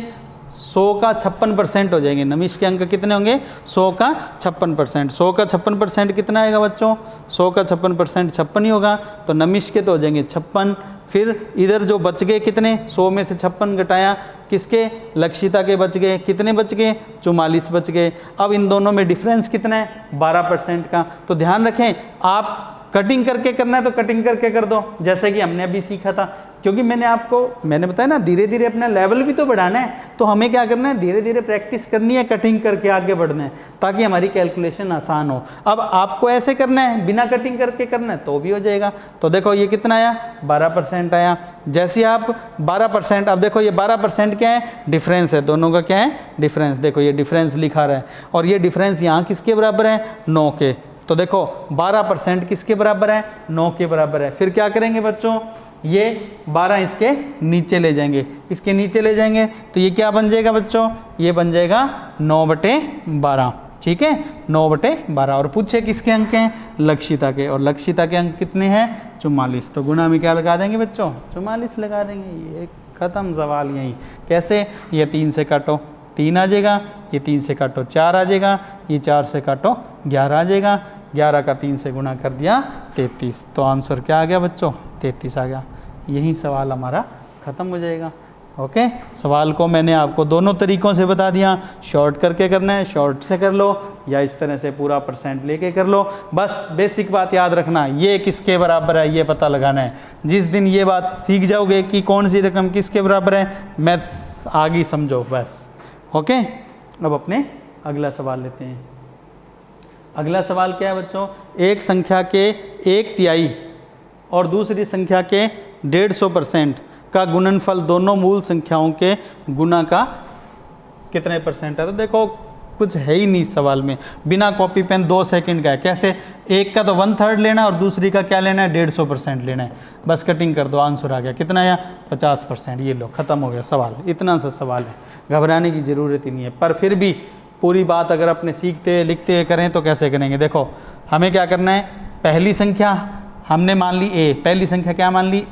100 का 56% हो जाएंगे, नमिश के अंक कितने होंगे 100 का 56%, 100 का 56% कितना आएगा बच्चों, 100 का 56% 56 ही होगा, तो नमिश के तो हो जाएंगे 56। फिर इधर जो बच गए कितने, 100 में से 56 घटाया किसके, लक्षिता के बच गए, कितने बच गए 44 बच गए। अब इन दोनों में डिफरेंस कितना है 12% का, तो ध्यान रखें आप कटिंग करके करना है तो कटिंग करके कर दो, जैसे कि हमने अभी सीखा था, क्योंकि मैंने बताया ना धीरे धीरे अपना लेवल भी तो बढ़ाना है, तो हमें क्या करना है धीरे धीरे प्रैक्टिस करनी है, कटिंग करके आगे बढ़ना है ताकि हमारी कैलकुलेशन आसान हो। अब आपको ऐसे करना है बिना कटिंग करके करना है तो भी हो जाएगा। तो देखो ये कितना आया 12% आया, जैसे आप 12%, अब देखो ये 12% क्या है, डिफरेंस है, दोनों का क्या है डिफरेंस, देखो ये डिफरेंस लिखा रहा है और ये डिफरेंस यहाँ किसके बराबर है 9 के, तो देखो 12% किसके बराबर है 9 के बराबर है। फिर क्या करेंगे बच्चों, ये 12 इसके नीचे ले जाएंगे, इसके नीचे ले जाएंगे तो ये क्या बन जाएगा बच्चों, ये बन जाएगा 9/12, ठीक है 9/12। और पूछे किसके अंक हैं, लक्षिता के, और लक्षिता के अंक कितने हैं 44, तो गुणा में क्या लगा देंगे बच्चों 44 लगा देंगे, ये खत्म सवाल यहीं। कैसे, ये 3 से काटो 3 आ जाएगा, ये 3 से काटो 4 आ जाएगा, ये 4 से काटो 11 आ जाएगा, 11 का 3 से गुणा कर दिया 33, तो आंसर क्या आ गया बच्चों 33 आ गया। यही सवाल हमारा ख़त्म हो जाएगा। ओके, सवाल को मैंने आपको दोनों तरीक़ों से बता दिया, शॉर्ट करके करना है शॉर्ट से कर लो या इस तरह से पूरा % लेके कर लो। बस बेसिक बात याद रखना, ये किसके बराबर है ये पता लगाना है। जिस दिन ये बात सीख जाओगे कि कौन सी रकम किसके बराबर है, मैथ्स आगे समझो बस। ओके, अब अपने अगला सवाल लेते हैं। अगला सवाल क्या है बच्चों, एक संख्या के 1/3 और दूसरी संख्या के 150% का गुणनफल दोनों मूल संख्याओं के गुना का कितने % है। तो देखो कुछ है ही नहीं सवाल में, बिना कॉपी पेन 2 सेकंड का है। कैसे, एक का तो 1/3 लेना है और दूसरी का क्या लेना है 150% लेना है, बस कटिंग कर दो आंसर आ गया, कितना आया 50%। ये लो खत्म हो गया सवाल, इतना सा सवाल है, घबराने की ज़रूरत ही नहीं है। पर फिर भी पूरी बात अगर अपने सीखते लिखते हुए करें तो कैसे करेंगे, देखो हमें क्या करना है, पहली संख्या हमने मान ली ए, पहली संख्या क्या मान ली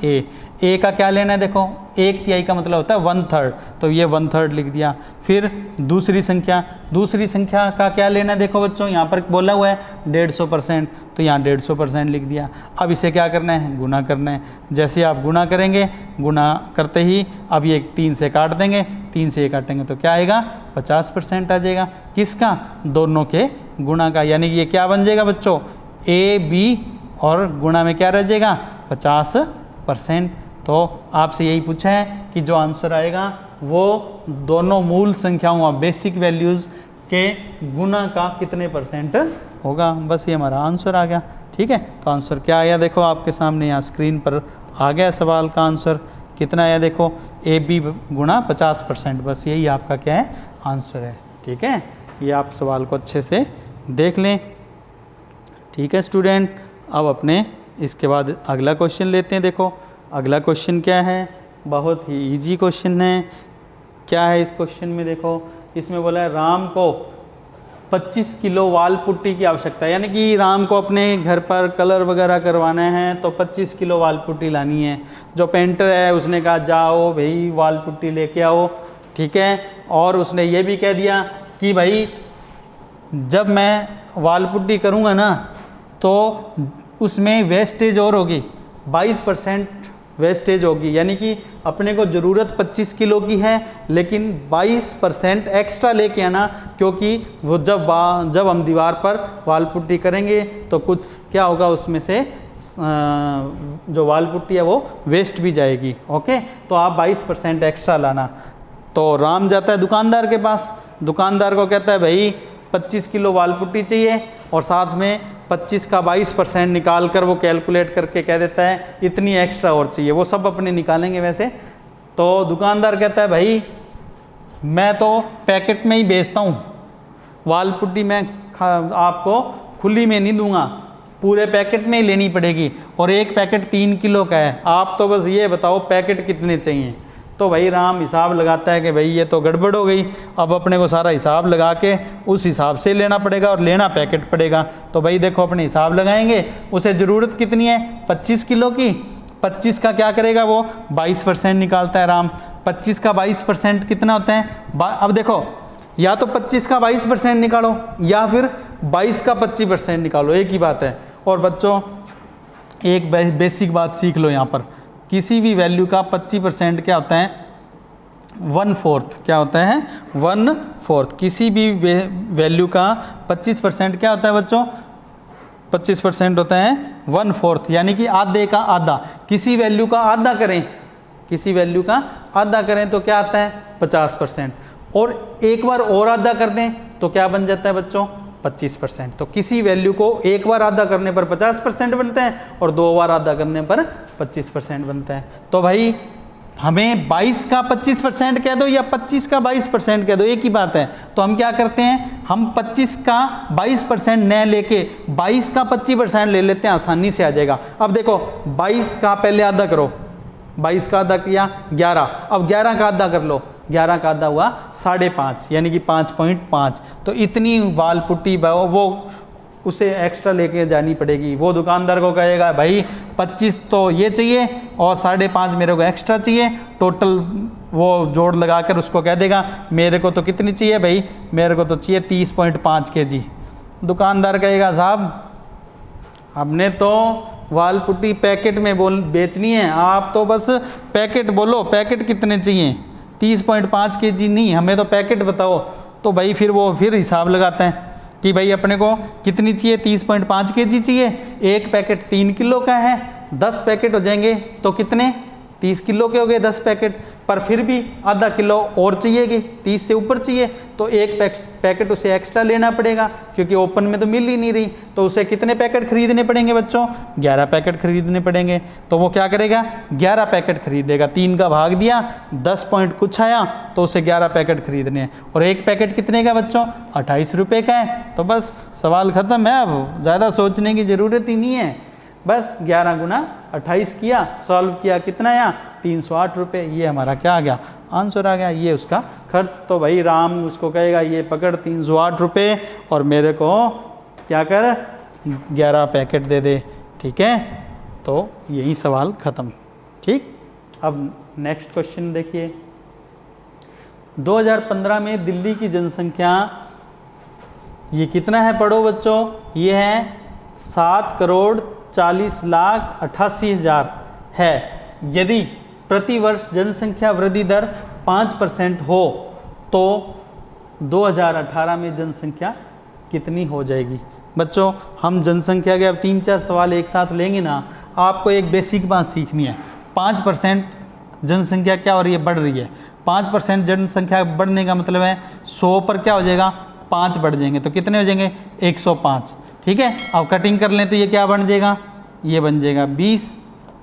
ए का क्या लेना है, देखो 1/3 का मतलब होता है 1/3, तो ये 1/3 लिख दिया। फिर दूसरी संख्या का क्या लेना है, देखो बच्चों यहाँ पर बोला हुआ है 150%, तो यहाँ 150% लिख दिया। अब इसे क्या करना है, गुना करना है। जैसे आप गुना करेंगे, गुना करते ही अब ये 3 से काट देंगे, 3 से ये काटेंगे तो क्या आएगा 50% आ जाएगा, किसका, दोनों के गुणा का, यानी कि ये क्या बन जाएगा बच्चों ए बी और गुणा में क्या रह जाएगा 50%। तो आपसे यही पूछा है कि जो आंसर आएगा वो दोनों मूल संख्याओं बेसिक वैल्यूज़ के गुना का कितने % होगा, बस ये हमारा आंसर आ गया। ठीक है, तो आंसर क्या आया देखो आपके सामने यहाँ स्क्रीन पर आ गया सवाल का आंसर, कितना आया देखो ए बी गुणा 50%, बस यही आपका क्या है आंसर है। ठीक है, ये आप सवाल को अच्छे से देख लें। ठीक है स्टूडेंट, अब अपने इसके बाद अगला क्वेश्चन लेते हैं। देखो अगला क्वेश्चन क्या है, बहुत ही इजी क्वेश्चन है। क्या है इस क्वेश्चन में, देखो इसमें बोला है राम को 25 किलो वाल पुट्टी की आवश्यकता है, यानी कि राम को अपने घर पर कलर वगैरह करवाना है तो 25 किलो वाल पुट्टी लानी है। जो पेंटर है उसने कहा जाओ भाई वाल पुट्टी लेके आओ। ठीक है, और उसने ये भी कह दिया कि भाई जब मैं वाल पुट्टी करूँगा ना तो उसमें वेस्टेज और होगी 22% वेस्टेज होगी। यानी कि अपने को ज़रूरत 25 किलो की है, लेकिन 22% एक्स्ट्रा लेके आना, क्योंकि वो जब हम दीवार पर वाल पुट्टी करेंगे तो कुछ क्या होगा, उसमें से जो वाल पुट्टी है वो वेस्ट भी जाएगी। ओके, तो आप 22% एक्स्ट्रा लाना। तो राम जाता है दुकानदार के पास, दुकानदार को कहता है भाई 25 किलो वाल पुट्टी चाहिए, और साथ में 25 का 22% निकाल कर वो कैलकुलेट करके कह देता है इतनी एक्स्ट्रा और चाहिए। वो सब अपने निकालेंगे वैसे। तो दुकानदार कहता है भाई मैं तो पैकेट में ही बेचता हूँ, वाल पुट्टी मैं आपको खुली में नहीं दूंगा, पूरे पैकेट में ही लेनी पड़ेगी, और एक पैकेट 3 किलो का है, आप तो बस ये बताओ पैकेट कितने चाहिए। तो भाई राम हिसाब लगाता है कि भाई ये तो गड़बड़ हो गई, अब अपने को सारा हिसाब लगा के उस हिसाब से लेना पड़ेगा, और लेना पैकेट पड़ेगा। तो भाई देखो अपने हिसाब लगाएंगे, उसे ज़रूरत कितनी है 25 किलो की, 25 का क्या करेगा वो 22% निकालता है राम। 25 का 22% कितना होता है, अब देखो या तो 25 का 22% निकालो या फिर 22 का 25% निकालो, एक ही बात है। और बच्चों एक बेसिक बात सीख लो यहाँ पर, किसी भी वैल्यू का 25% क्या होता है 1/4, क्या होता है 1/4। किसी भी वैल्यू का 25% क्या होता है बच्चों, 25% होता है 1/4, यानी कि आधे का आधा। किसी वैल्यू का आधा करें, किसी वैल्यू का आधा करें तो क्या आता है 50%, और एक बार और आधा कर दें तो क्या बन जाता है बच्चों 25%। तो किसी वैल्यू को एक बार आधा करने पर 50% बनता है, और 2 बार आधा करने पर 25% बनता है। तो भाई हमें 22 का 25% कह दो या 25 का 22% कह दो, एक ही बात है। तो हम क्या करते हैं, हम 25 का 22% न लेके 22 का 25% ले लेते हैं, आसानी से आ जाएगा। अब देखो 22 का पहले आधा करो, 22 का आधा किया 11, अब 11 का आधा कर लो, 11 का आधा हुआ 5.5, यानी कि 5.5। तो इतनी वाल पुट्टी वो उसे एक्स्ट्रा लेके जानी पड़ेगी। वो दुकानदार को कहेगा भाई 25 तो ये चाहिए और 5.5 मेरे को एक्स्ट्रा चाहिए, टोटल वो जोड़ लगा कर उसको कह देगा मेरे को तो कितनी चाहिए भाई, मेरे को तो चाहिए 30.5 kg। दुकानदार कहेगा साहब हमने तो वाल पुट्टी पैकेट में बेचनी है, आप तो बस पैकेट बोलो, पैकेट कितने चाहिए 30.5 kg नहीं, हमें तो पैकेट बताओ। तो भाई फिर वो हिसाब लगाते हैं कि भाई अपने को कितनी चाहिए 30.5 kg चाहिए, एक पैकेट 3 किलो का है, 10 पैकेट हो जाएंगे तो कितने 30 किलो के हो गए 10 पैकेट, पर फिर भी आधा किलो और चाहिएगी, 30 से ऊपर चाहिए, तो एक पैकेट उसे एक्स्ट्रा लेना पड़ेगा क्योंकि ओपन में तो मिल ही नहीं रही। तो उसे कितने पैकेट खरीदने पड़ेंगे बच्चों, 11 पैकेट खरीदने पड़ेंगे। तो वो क्या करेगा 11 पैकेट खरीदेगा, 3 का भाग दिया 10 पॉइंट कुछ आया तो उसे 11 पैकेट खरीदने हैं। और एक पैकेट कितने का बच्चों 28 रुपये का है। तो बस सवाल ख़त्म है, अब ज़्यादा सोचने की ज़रूरत ही नहीं है, बस 11 गुना 28 किया, सॉल्व किया, कितना आया 308 रुपये। ये हमारा क्या आ गया आंसर आ गया, ये उसका खर्च। तो भाई राम उसको कहेगा ये पकड़ 308 रुपये और मेरे को क्या कर 11 पैकेट दे दे, ठीक है। तो यही सवाल ख़त्म, ठीक। अब नेक्स्ट क्वेश्चन देखिए, 2015 में दिल्ली की जनसंख्या ये कितना है, पढ़ो बच्चों, ये है 7,40,88,000 है। यदि प्रति वर्ष जनसंख्या वृद्धि दर 5% हो तो 2018 में जनसंख्या कितनी हो जाएगी। बच्चों हम जनसंख्या के अब 3-4 सवाल एक साथ लेंगे ना, आपको एक बेसिक बात सीखनी है। 5% जनसंख्या क्या हो रही है, बढ़ रही है। 5% जनसंख्या बढ़ने का मतलब है 100 पर क्या हो जाएगा 5 बढ़ जाएंगे, तो कितने हो जाएंगे 105, ठीक है। अब कटिंग कर लें तो ये क्या बन जाएगा, ये बन जाएगा 20,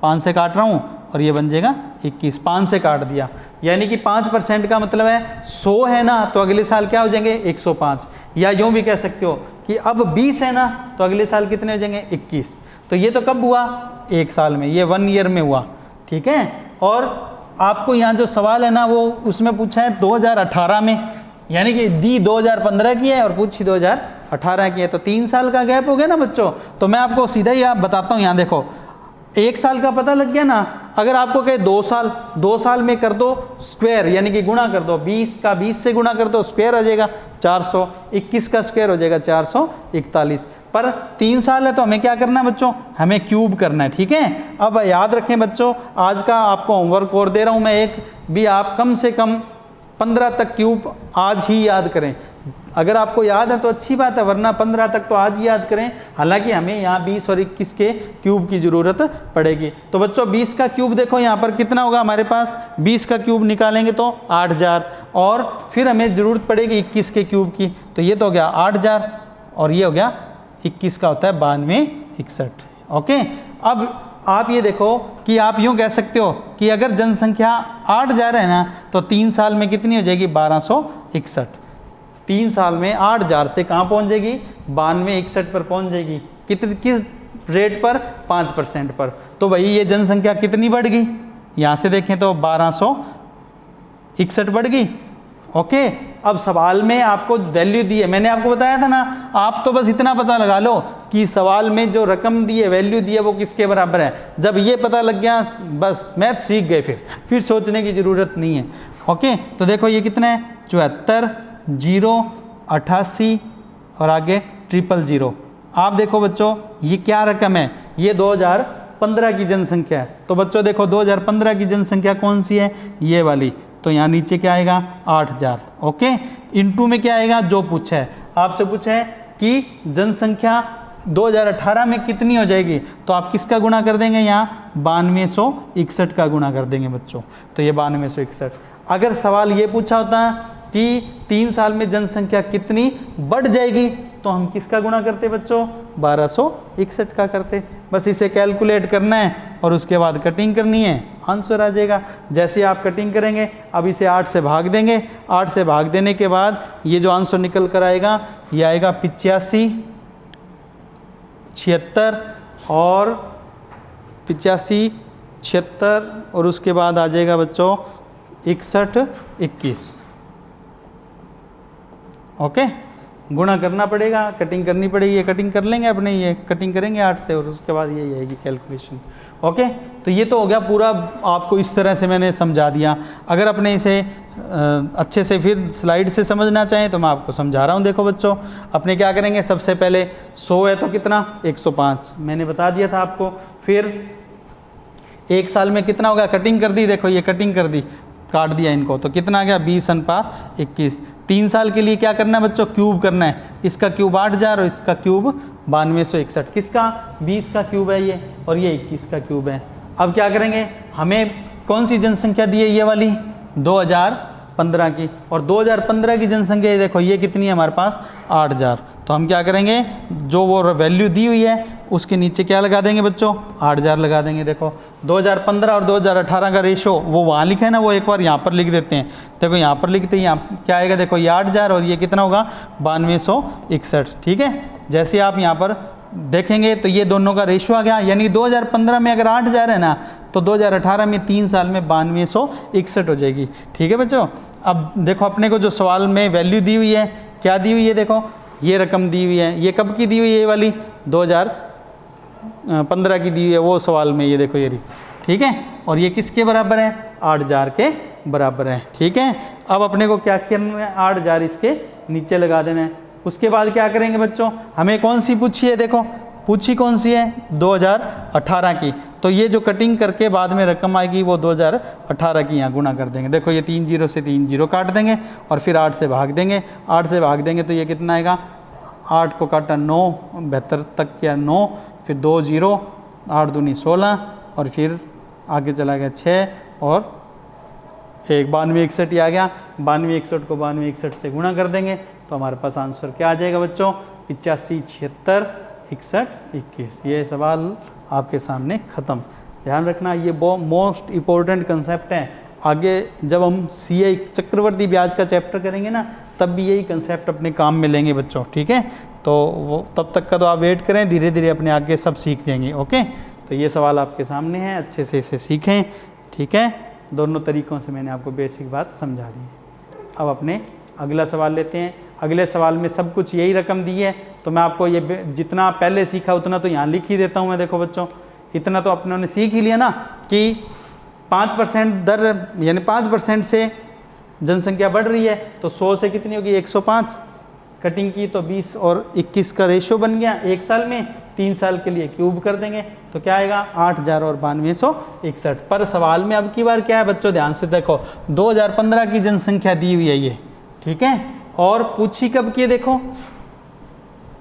5 से काट रहा हूँ, और ये बन जाएगा 21, 5 से काट दिया। यानी कि 5% का मतलब है 100 है ना, तो अगले साल क्या हो जाएंगे 105। या यूँ भी कह सकते हो कि अब 20 है ना, तो अगले साल कितने हो जाएंगे 21। तो ये तो कब हुआ, 1 साल में, ये 1 ईयर में हुआ, ठीक है। और आपको यहाँ जो सवाल है ना वो उसमें पूछा है 2018 में, यानी कि दी 2015 की है और पूछी 2018 की है, तो 3 साल का गैप हो गया ना बच्चों। तो मैं आपको सीधा ही आप बताता हूँ, यहाँ देखो 1 साल का पता लग गया ना। अगर आपको कहे 2 साल में कर दो स्क्वायर, यानी कि गुणा कर दो, 20 का 20 से गुणा कर दो, स्क्वायर आ जाएगा 400, 21 का स्क्वायर हो जाएगा 441। पर 3 साल है तो हमें क्या करना है बच्चों, हमें क्यूब करना है, ठीक है। अब याद रखें बच्चों, आज का आपको होमवर्क और दे रहा हूं मैं, एक भी आप कम से कम 15 तक क्यूब आज ही याद करें। अगर आपको याद है तो अच्छी बात है, वरना 15 तक तो आज ही याद करें। हालांकि हमें यहाँ 20 और 21 के क्यूब की ज़रूरत पड़ेगी। तो बच्चों 20 का क्यूब देखो यहाँ पर कितना होगा हमारे पास, 20 का क्यूब निकालेंगे तो 8000, और फिर हमें ज़रूरत पड़ेगी 21 के क्यूब की, तो ये तो हो गया 8000, और ये हो गया 21 का होता है 9261। ओके, अब आप ये देखो कि आप यूँ कह सकते हो कि अगर जनसंख्या 8000 है ना, तो 3 साल में कितनी हो जाएगी, 1261। 3 साल में 8000 से कहाँ पहुँच जाएगी, 9261 पर पहुँच जाएगी। किस रेट पर, 5% पर। तो भाई ये जनसंख्या कितनी बढ़ गई, यहाँ से देखें तो 1261 बढ़ गई। ओके, अब सवाल में आपको वैल्यू दी है, मैंने आपको बताया था ना, आप तो बस इतना पता लगा लो कि सवाल में जो रकम दी है, वैल्यू दी है, वो किसके बराबर है। जब ये पता लग गया बस मैथ सीख गए, फिर सोचने की ज़रूरत नहीं है। ओके, तो देखो ये कितना है, 74, 0, 88 और आगे 000। आप देखो बच्चों ये क्या रकम है, ये 2015 की जनसंख्या है। तो बच्चों देखो 2015 की जनसंख्या कौन सी है, ये वाली। तो यहाँ नीचे क्या आएगा, 8000। ओके, इनटू में क्या आएगा, जो पूछा है आपसे, पूछा है कि जनसंख्या 2018 में कितनी हो जाएगी, तो आप किसका गुणा कर देंगे, यहाँ 9261 का गुणा कर देंगे बच्चों। तो ये 9261। अगर सवाल ये पूछा होता कि 3 साल में जनसंख्या कितनी बढ़ जाएगी, तो हम किसका गुणा करते बच्चों, 1261 का करते। बस इसे कैलकुलेट करना है और उसके बाद कटिंग करनी है, आंसर आ जाएगा। जैसे आप कटिंग करेंगे, अब इसे 8 से भाग देंगे, 8 से भाग देने के बाद ये जो आंसर निकल कर आएगा, ये आएगा 85, 76 और 85, 76 और उसके बाद आ जाएगा बच्चों 61, 21। ओके, गुणा करना पड़ेगा, कटिंग करनी पड़ेगी, ये कटिंग कर लेंगे अपने, ये कटिंग करेंगे 8 से और उसके बाद ये आएगी कैलकुलेशन। ओके, तो ये तो हो गया पूरा, आपको इस तरह से मैंने समझा दिया। अगर अपने इसे अच्छे से फिर स्लाइड से समझना चाहें तो मैं आपको समझा रहा हूँ। देखो बच्चों, अपने क्या करेंगे, सबसे पहले 100 है तो कितना, 105 मैंने बता दिया था आपको। फिर 1 साल में कितना होगा, कटिंग कर दी, देखो ये कटिंग कर दी, काट दिया इनको, तो कितना आ गया, 20/21। 3 साल के लिए क्या करना है बच्चों, क्यूब करना है। इसका क्यूब 8000 और इसका क्यूब 9261। किसका, 20 का क्यूब है ये, और ये 21 का क्यूब है। अब क्या करेंगे, हमें कौन सी जनसंख्या दी है, ये वाली 2015 की, और 2015 की जनसंख्या ये देखो ये कितनी है हमारे पास, 8000। तो हम क्या करेंगे, जो वो वैल्यू दी हुई है उसके नीचे क्या लगा देंगे बच्चों, 8000 लगा देंगे। देखो 2015 और 2018 का रेशो वो वहाँ लिखा है ना, वो एक बार यहाँ पर लिख देते हैं। देखो यहाँ पर लिखते हैं, यहाँ क्या आएगा, देखो ये 8000 और ये कितना होगा, 9261। ठीक है, जैसे आप यहाँ पर देखेंगे तो ये दोनों का रेशो आ गया, यानी 2015 में अगर 8000 है ना, तो 2018 में 3 साल में 9261 हो जाएगी। ठीक है बच्चों, अब देखो अपने को जो सवाल में वैल्यू दी हुई है, क्या दी हुई है, देखो ये रकम दी हुई है, ये कब की दी हुई है, ये वाली 2015 की दी हुई है वो सवाल में, ये देखो ये रही। ठीक है, और ये किसके बराबर है, 8000 के बराबर है। ठीक है, अब अपने को क्या करना है, 8000 इसके नीचे लगा देना है। उसके बाद क्या करेंगे बच्चों, हमें कौन सी पूछी है, देखो पूछी कौन सी है, 2018 की। तो ये जो कटिंग करके बाद में रकम आएगी वो 2018 की यहाँ गुणा कर देंगे। देखो ये 3 0 से 3 0 काट देंगे और फिर 8 से भाग देंगे। 8 से भाग देंगे तो ये कितना आएगा, 8 को काटा 9, 72 तक क्या 9, फिर 2 0, 8 दूनी 16 और फिर आगे चला गया 6 और 1, 9261 ही आ गया। 9261 को 9261 से गुणा कर देंगे तो हमारे पास आंसर क्या आ जाएगा बच्चों, 85, 76, 61, 21। ये सवाल आपके सामने ख़त्म। ध्यान रखना ये मोस्ट इम्पोर्टेंट कंसेप्ट है। आगे जब हम CI चक्रवर्ती ब्याज का चैप्टर करेंगे ना, तब भी यही कंसेप्ट अपने काम में लेंगे बच्चों। ठीक है, तो वो तब तक का तो आप वेट करें, धीरे धीरे अपने आगे सब सीख जाएंगे। ओके, तो ये सवाल आपके सामने है, अच्छे से इसे सीखें। ठीक है, दोनों तरीक़ों से मैंने आपको बेसिक बात समझा दी है। अब अपने अगला सवाल लेते हैं। अगले सवाल में सब कुछ यही रकम दी है, तो मैं आपको ये जितना पहले सीखा उतना तो यहाँ लिख ही देता हूँ मैं। देखो बच्चों, इतना तो अपनों ने सीख ही लिया ना कि 5% दर यानी 5% से जनसंख्या बढ़ रही है, तो 100 से कितनी होगी 105 कटिंग की, तो 20 और 21 का रेशो बन गया 1 साल में, 3 साल के लिए क्यूब कर देंगे तो क्या आएगा 8000 और 9261। पर सवाल में अब की बार क्या है बच्चों, ध्यान से देखो 2015 की जनसंख्या दी हुई है ये, ठीक है, और पूछी कब की है देखो,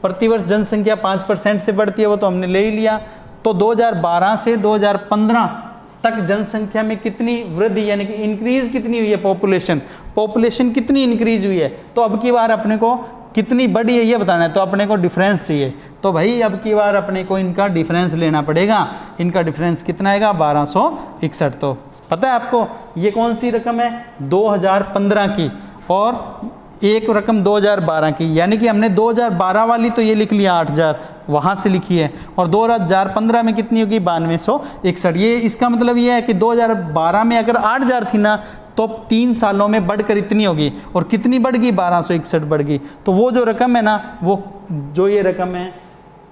प्रतिवर्ष जनसंख्या 5% से बढ़ती है वो तो हमने ले ही लिया, तो 2012 से 2015 तक जनसंख्या में कितनी वृद्धि यानी कि इंक्रीज कितनी हुई है, पॉपुलेशन कितनी इंक्रीज हुई है, तो अब की बार अपने को कितनी बड़ी है ये बताना है, तो अपने को डिफरेंस चाहिए, तो भाई अब की बार अपने को इनका डिफरेंस लेना पड़ेगा। इनका डिफरेंस कितना आएगा 1261। तो पता है आपको ये कौन सी रकम है 2015 की और एक रकम 2012 की, यानी कि हमने 2012 वाली तो ये लिख लिया 8000 वहाँ से लिखी है, और 2015 में कितनी होगी 9261। ये इसका मतलब ये है कि 2012 में अगर 8000 थी ना तो 3 सालों में बढ़कर इतनी होगी, और कितनी बढ़ गई 1261 बढ़ गई। तो वो जो रकम है ना, वो जो ये रकम है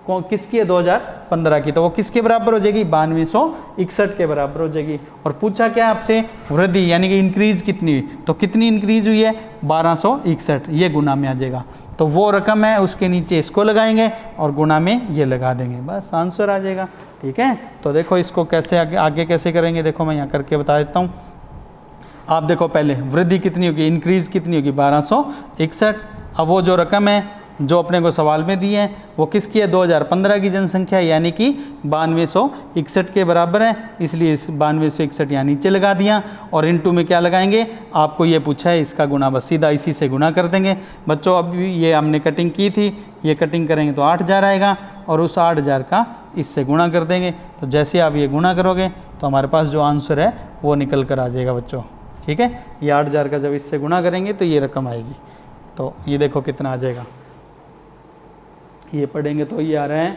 किसकी है 2015 की, तो वो किसके बराबर हो जाएगी 9261 के बराबर हो जाएगी। और पूछा क्या आपसे वृद्धि यानी कि इंक्रीज कितनी हुई, तो कितनी इंक्रीज हुई है 1261, ये गुना में आ जाएगा। तो वो रकम है उसके नीचे इसको लगाएंगे और गुना में ये लगा देंगे, बस आंसर आ जाएगा। ठीक है, तो देखो इसको कैसे आगे कैसे करेंगे, देखो मैं यहाँ करके बता देता हूँ। आप देखो पहले वृद्धि कितनी होगी, इंक्रीज कितनी होगी 1261। अब वो जो रकम है जो अपने को सवाल में दी है वो किसकी है 2015 की जनसंख्या यानी कि 9261 के बराबर है, इसलिए इस 9261 यहाँ नीचे लगा दिया। और इनटू में क्या लगाएंगे, आपको ये पूछा है इसका गुना, बस सीधा इसी से गुना कर देंगे बच्चों। अब ये हमने कटिंग की थी, ये कटिंग करेंगे तो 8000 आएगा, और उस 8000 का इससे गुणा कर देंगे। तो जैसे आप ये गुणा करोगे तो हमारे पास जो आंसर है वो निकल कर आ जाएगा बच्चों। ठीक है, ये 8000 का जब इससे गुणा करेंगे तो ये रकम आएगी। तो ये देखो कितना आ जाएगा, ये पढ़ेंगे तो ये आ रहा है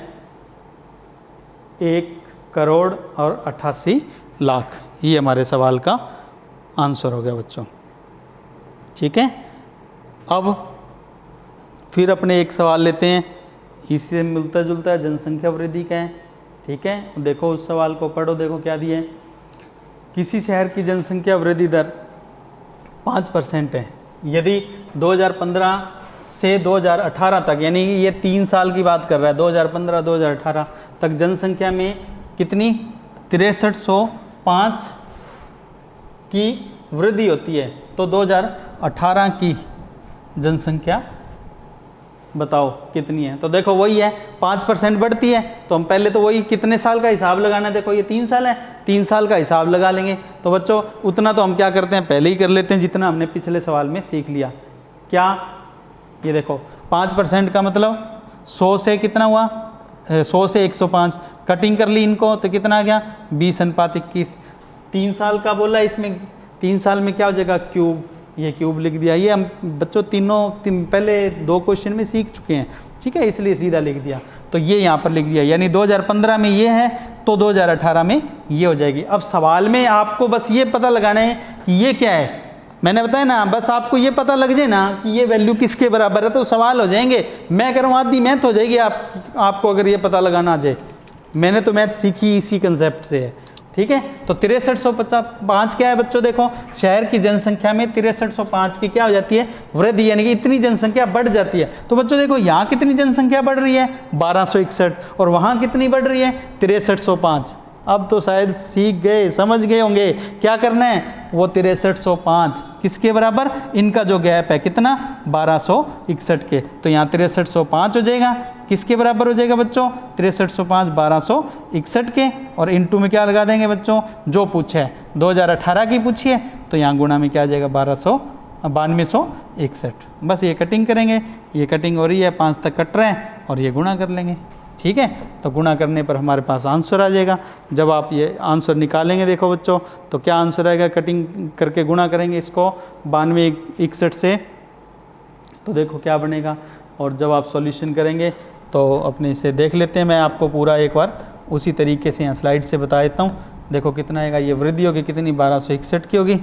1,88,00,000। ये हमारे सवाल का आंसर हो गया बच्चों। ठीक है, अब फिर अपने एक सवाल लेते हैं, इससे मिलता जुलता है, जनसंख्या वृद्धि का है। ठीक है, देखो उस सवाल को पढ़ो, देखो क्या दिया है। किसी शहर की जनसंख्या वृद्धि दर 5% है यदि 2015 से 2018 तक, यानी ये 3 साल की बात कर रहा है, 2015-2018 तक जनसंख्या में कितनी 6305 की वृद्धि होती है। तो 2018 की जनसंख्या बताओ कितनी है, तो देखो वही है 5% बढ़ती है, तो हम पहले तो वही कितने साल का हिसाब लगाना है, देखो ये 3 साल है, 3 साल का हिसाब लगा लेंगे। तो बच्चों उतना तो हम क्या करते हैं पहले ही कर लेते हैं जितना हमने पिछले सवाल में सीख लिया। क्या, ये देखो 5% का मतलब 100 से कितना हुआ 100 से 105, कटिंग कर ली इनको तो कितना आ गया 20:21। 3 साल का बोला, इसमें 3 साल में क्या हो जाएगा क्यूब, ये क्यूब लिख दिया। ये हम बच्चों पहले 2 क्वेश्चन में सीख चुके हैं, ठीक है, इसलिए सीधा लिख दिया। तो ये यहाँ पर लिख दिया, यानी 2015 में ये है तो 2018 में ये हो जाएगी। अब सवाल में आपको बस ये पता लगाना है कि ये क्या है, मैंने बताया ना, बस आपको ये पता लग जाए ना कि ये वैल्यू किसके बराबर है तो सवाल हो जाएंगे। मैं कह रहा हूँ आधी मैथ हो जाएगी आपको अगर ये पता लगाना आ जाए। मैंने तो मैथ सीखी इसी कंसेप्ट से है। ठीक है, तो 6305 क्या है बच्चों, देखो शहर की जनसंख्या में 6305 की क्या हो जाती है वृद्धि, यानी कि इतनी जनसंख्या बढ़ जाती है। तो बच्चों देखो यहाँ कितनी जनसंख्या बढ़ रही है 1261, और वहाँ कितनी बढ़ रही है 6305। अब तो शायद सीख गए, समझ गए होंगे क्या करना है, वो 6305 किसके बराबर, इनका जो गैप है कितना 1261 के, तो यहाँ 6305 हो जाएगा, किसके बराबर हो जाएगा बच्चों 6305 1261 के, और इनटू में क्या लगा देंगे बच्चों जो पूछे है 2018 की पूछी है, तो यहाँ गुणा में क्या आ जाएगा 9261। बस ये कटिंग करेंगे, ये कटिंग हो रही है 5 तक कट रहे हैं और ये गुणा कर लेंगे। ठीक है, तो गुणा करने पर हमारे पास आंसर आ जाएगा। जब आप ये आंसर निकालेंगे देखो बच्चों तो क्या आंसर आएगा, कटिंग करके गुणा करेंगे इसको 9261 से, तो देखो क्या बनेगा। और जब आप सॉल्यूशन करेंगे तो अपने इसे देख लेते हैं, मैं आपको पूरा एक बार उसी तरीके से यहाँ स्लाइड से बता देता हूँ। देखो कितना आएगा, ये वृद्धि होगी कितनी 1261 की होगी।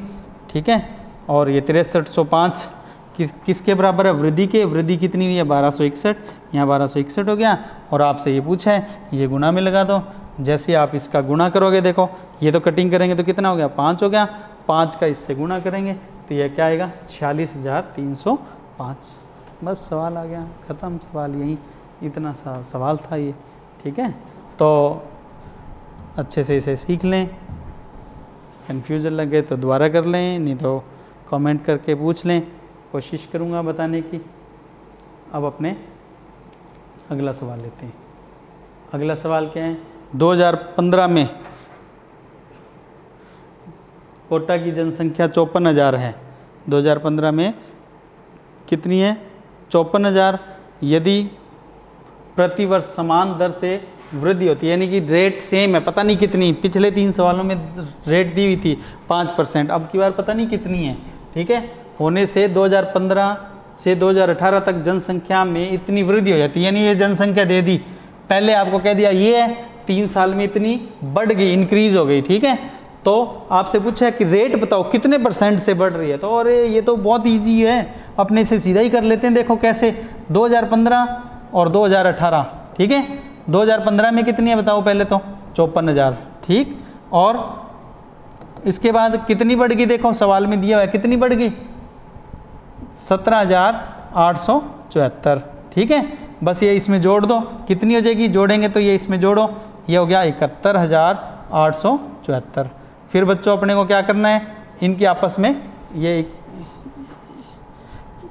ठीक है, और ये 6305 किसके बराबर है वृद्धि के, वृद्धि कितनी हुई है 1261, यहाँ 1261 हो गया। और आपसे ये पूछा है ये गुणा में लगा दो, जैसे आप इसका गुणा करोगे, देखो ये तो कटिंग करेंगे तो कितना हो गया 5 हो गया, 5 का इससे गुणा करेंगे तो ये क्या आएगा 46,305। बस सवाल आ गया, ख़त्म सवाल, यही इतना सा सवाल था ये। ठीक है, तो अच्छे से इसे सीख लें, कन्फ्यूज़न लगे तो दोबारा कर लें, नहीं तो कमेंट करके पूछ लें, कोशिश करूँगा बताने की। अब अपने अगला सवाल लेते हैं। अगला सवाल क्या है, 2015 में कोटा की जनसंख्या 54,000 है। 2015 में कितनी है 54,000। यदि प्रतिवर्ष समान दर से वृद्धि होती है, यानी कि रेट सेम है, पता नहीं कितनी, पिछले 3 सवालों में रेट दी हुई थी 5%, अब की बार पता नहीं कितनी है। ठीक है, होने से 2015 से 2018 तक जनसंख्या में इतनी वृद्धि हो जाती है, यानी ये जनसंख्या दे दी, पहले आपको कह दिया ये है, 3 साल में इतनी बढ़ गई, इंक्रीज हो गई। ठीक है, तो आपसे पूछा है कि रेट बताओ कितने % से बढ़ रही है, तो अरे ये तो बहुत ईजी है, अपने से सीधा ही कर लेते हैं। देखो कैसे, 2015 और 2018। ठीक है, 2015 में कितनी है बताओ पहले तो 54,000। ठीक, और इसके बाद कितनी बढ़ गई, देखो सवाल में दिया हुआ है कितनी बढ़ गई 17,874। ठीक है, बस ये इसमें जोड़ दो, कितनी हो जाएगी, जोड़ेंगे तो ये इसमें जोड़ो, ये हो गया 71,874। फिर बच्चों अपने को क्या करना है, इनकी आपस में ये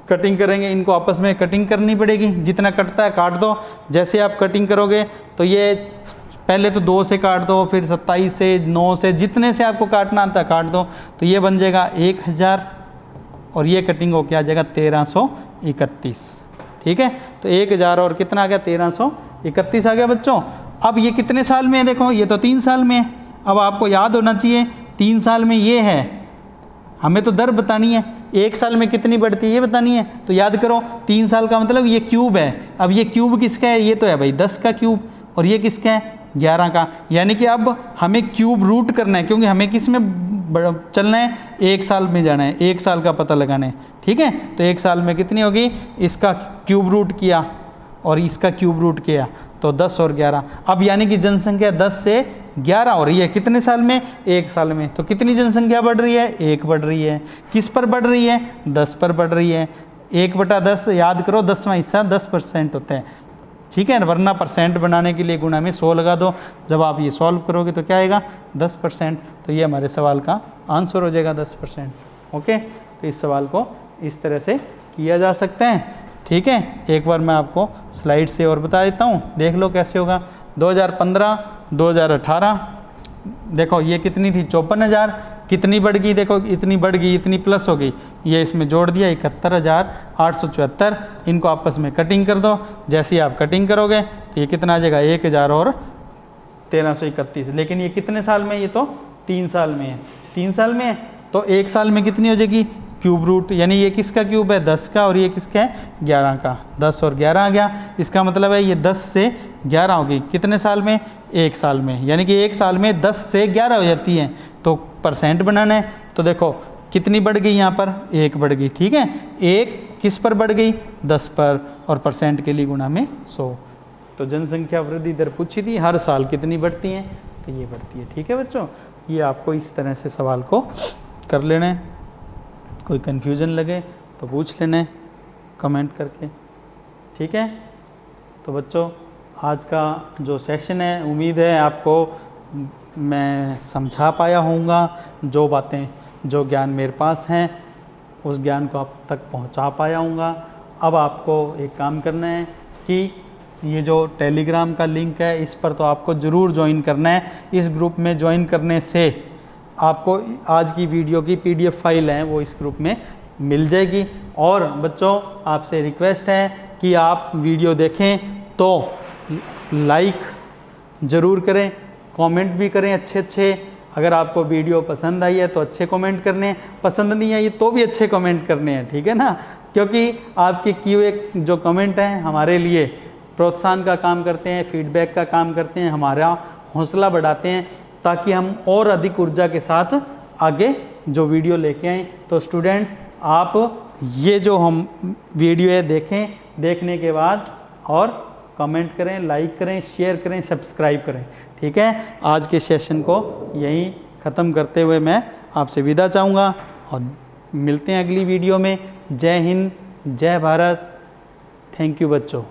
कटिंग करेंगे, इनको आपस में कटिंग करनी पड़ेगी, जितना कटता है काट दो। जैसे आप कटिंग करोगे तो ये पहले तो 2 से काट दो, फिर 27 से, 9 से, जितने से आपको काटना आता है काट दो, तो ये बन जाएगा 1000 और ये कटिंग हो के आ जाएगा 1331। ठीक है, तो 1000 और कितना आ गया 1331 आ गया बच्चों। अब ये कितने साल में है, देखो ये तो 3 साल में है। अब आपको याद होना चाहिए 3 साल में ये है, हमें तो दर बतानी है, 1 साल में कितनी बढ़ती है ये बतानी है। तो याद करो 3 साल का मतलब ये क्यूब है। अब ये क्यूब किसका है, ये तो है भाई 10 का क्यूब, और ये किसका है 11 का। यानी कि अब हमें क्यूब रूट करना है, क्योंकि हमें किस में चलना है, 1 साल में जाना है, 1 साल का पता लगाना है। ठीक है, तो 1 साल में कितनी होगी, इसका क्यूब रूट किया और इसका क्यूब रूट किया तो 10 और 11। अब यानी कि जनसंख्या 10 से 11 हो रही है, कितने साल में, 1 साल में। तो कितनी जनसंख्या बढ़ रही है, 1 बढ़ रही है। किस पर बढ़ रही है, 10 पर बढ़ रही है। 1/10 याद करो, 10वां हिस्सा 10% होता है। ठीक है, वरना परसेंट बनाने के लिए गुणा में 100 लगा दो। जब आप ये सॉल्व करोगे तो क्या आएगा 10%, तो ये हमारे सवाल का आंसर हो जाएगा 10%। ओके, तो इस सवाल को इस तरह से किया जा सकता है। ठीक है, एक बार मैं आपको स्लाइड से और बता देता हूँ, देख लो कैसे होगा। 2015 2018 देखो ये कितनी थी 54,000, कितनी बढ़ गई, देखो इतनी बढ़ गई, इतनी प्लस हो गई, ये इसमें जोड़ दिया 71,874। इनको आपस में कटिंग कर दो, जैसे आप कटिंग करोगे तो ये कितना आ जाएगा 1000 और 1331। लेकिन ये कितने साल में, ये तो 3 साल में है, 3 साल में है, तो 1 साल में कितनी हो जाएगी क्यूब रूट, यानी ये किसका क्यूब है 10 का और ये किसका है 11 का। 10 और 11 आ गया, इसका मतलब है ये 10 से 11 होगी, कितने साल में, 1 साल में। यानी कि 1 साल में 10 से 11 हो जाती है, तो परसेंट बनाना है। तो देखो कितनी बढ़ गई, यहाँ पर 1 बढ़ गई। ठीक है, 1 किस पर बढ़ गई 10 पर, और परसेंट के लिए गुणा में 100। तो जनसंख्या वृद्धि दर पूछी थी, हर साल कितनी बढ़ती है, तो ये बढ़ती है। ठीक है बच्चों, ये आपको इस तरह से सवाल को कर लेना है। कोई कन्फ्यूज़न लगे तो पूछ लेना कमेंट करके। ठीक है, तो बच्चों आज का जो सेशन है, उम्मीद है आपको मैं समझा पाया होऊंगा। जो बातें, जो ज्ञान मेरे पास हैं उस ज्ञान को आप तक पहुंचा पाया होऊंगा। अब आपको एक काम करना है कि ये जो टेलीग्राम का लिंक है इस पर तो आपको ज़रूर ज्वाइन करना है। इस ग्रुप में ज्वाइन करने से आपको आज की वीडियो की PDF फाइल है वो इस ग्रुप में मिल जाएगी। और बच्चों आपसे रिक्वेस्ट है कि आप वीडियो देखें तो लाइक ज़रूर करें, कमेंट भी करें अच्छे। अगर आपको वीडियो पसंद आई है तो अच्छे कमेंट करने हैं, पसंद नहीं आई तो भी अच्छे कमेंट करने हैं। ठीक है ना, क्योंकि आपके किए हुए जो कमेंट हैं हमारे लिए प्रोत्साहन का काम करते हैं, फीडबैक का काम करते हैं, हमारा हौसला बढ़ाते हैं, ताकि हम और अधिक ऊर्जा के साथ आगे जो वीडियो लेके आएँ। तो स्टूडेंट्स आप ये जो हम वीडियो है देखें, देखने के बाद और कमेंट करें, लाइक करें, शेयर करें, सब्सक्राइब करें। ठीक है, आज के सेशन को यहीं ख़त्म करते हुए मैं आपसे विदा चाहूँगा और मिलते हैं अगली वीडियो में। जय हिंद, जय भारत। थैंक यू बच्चों।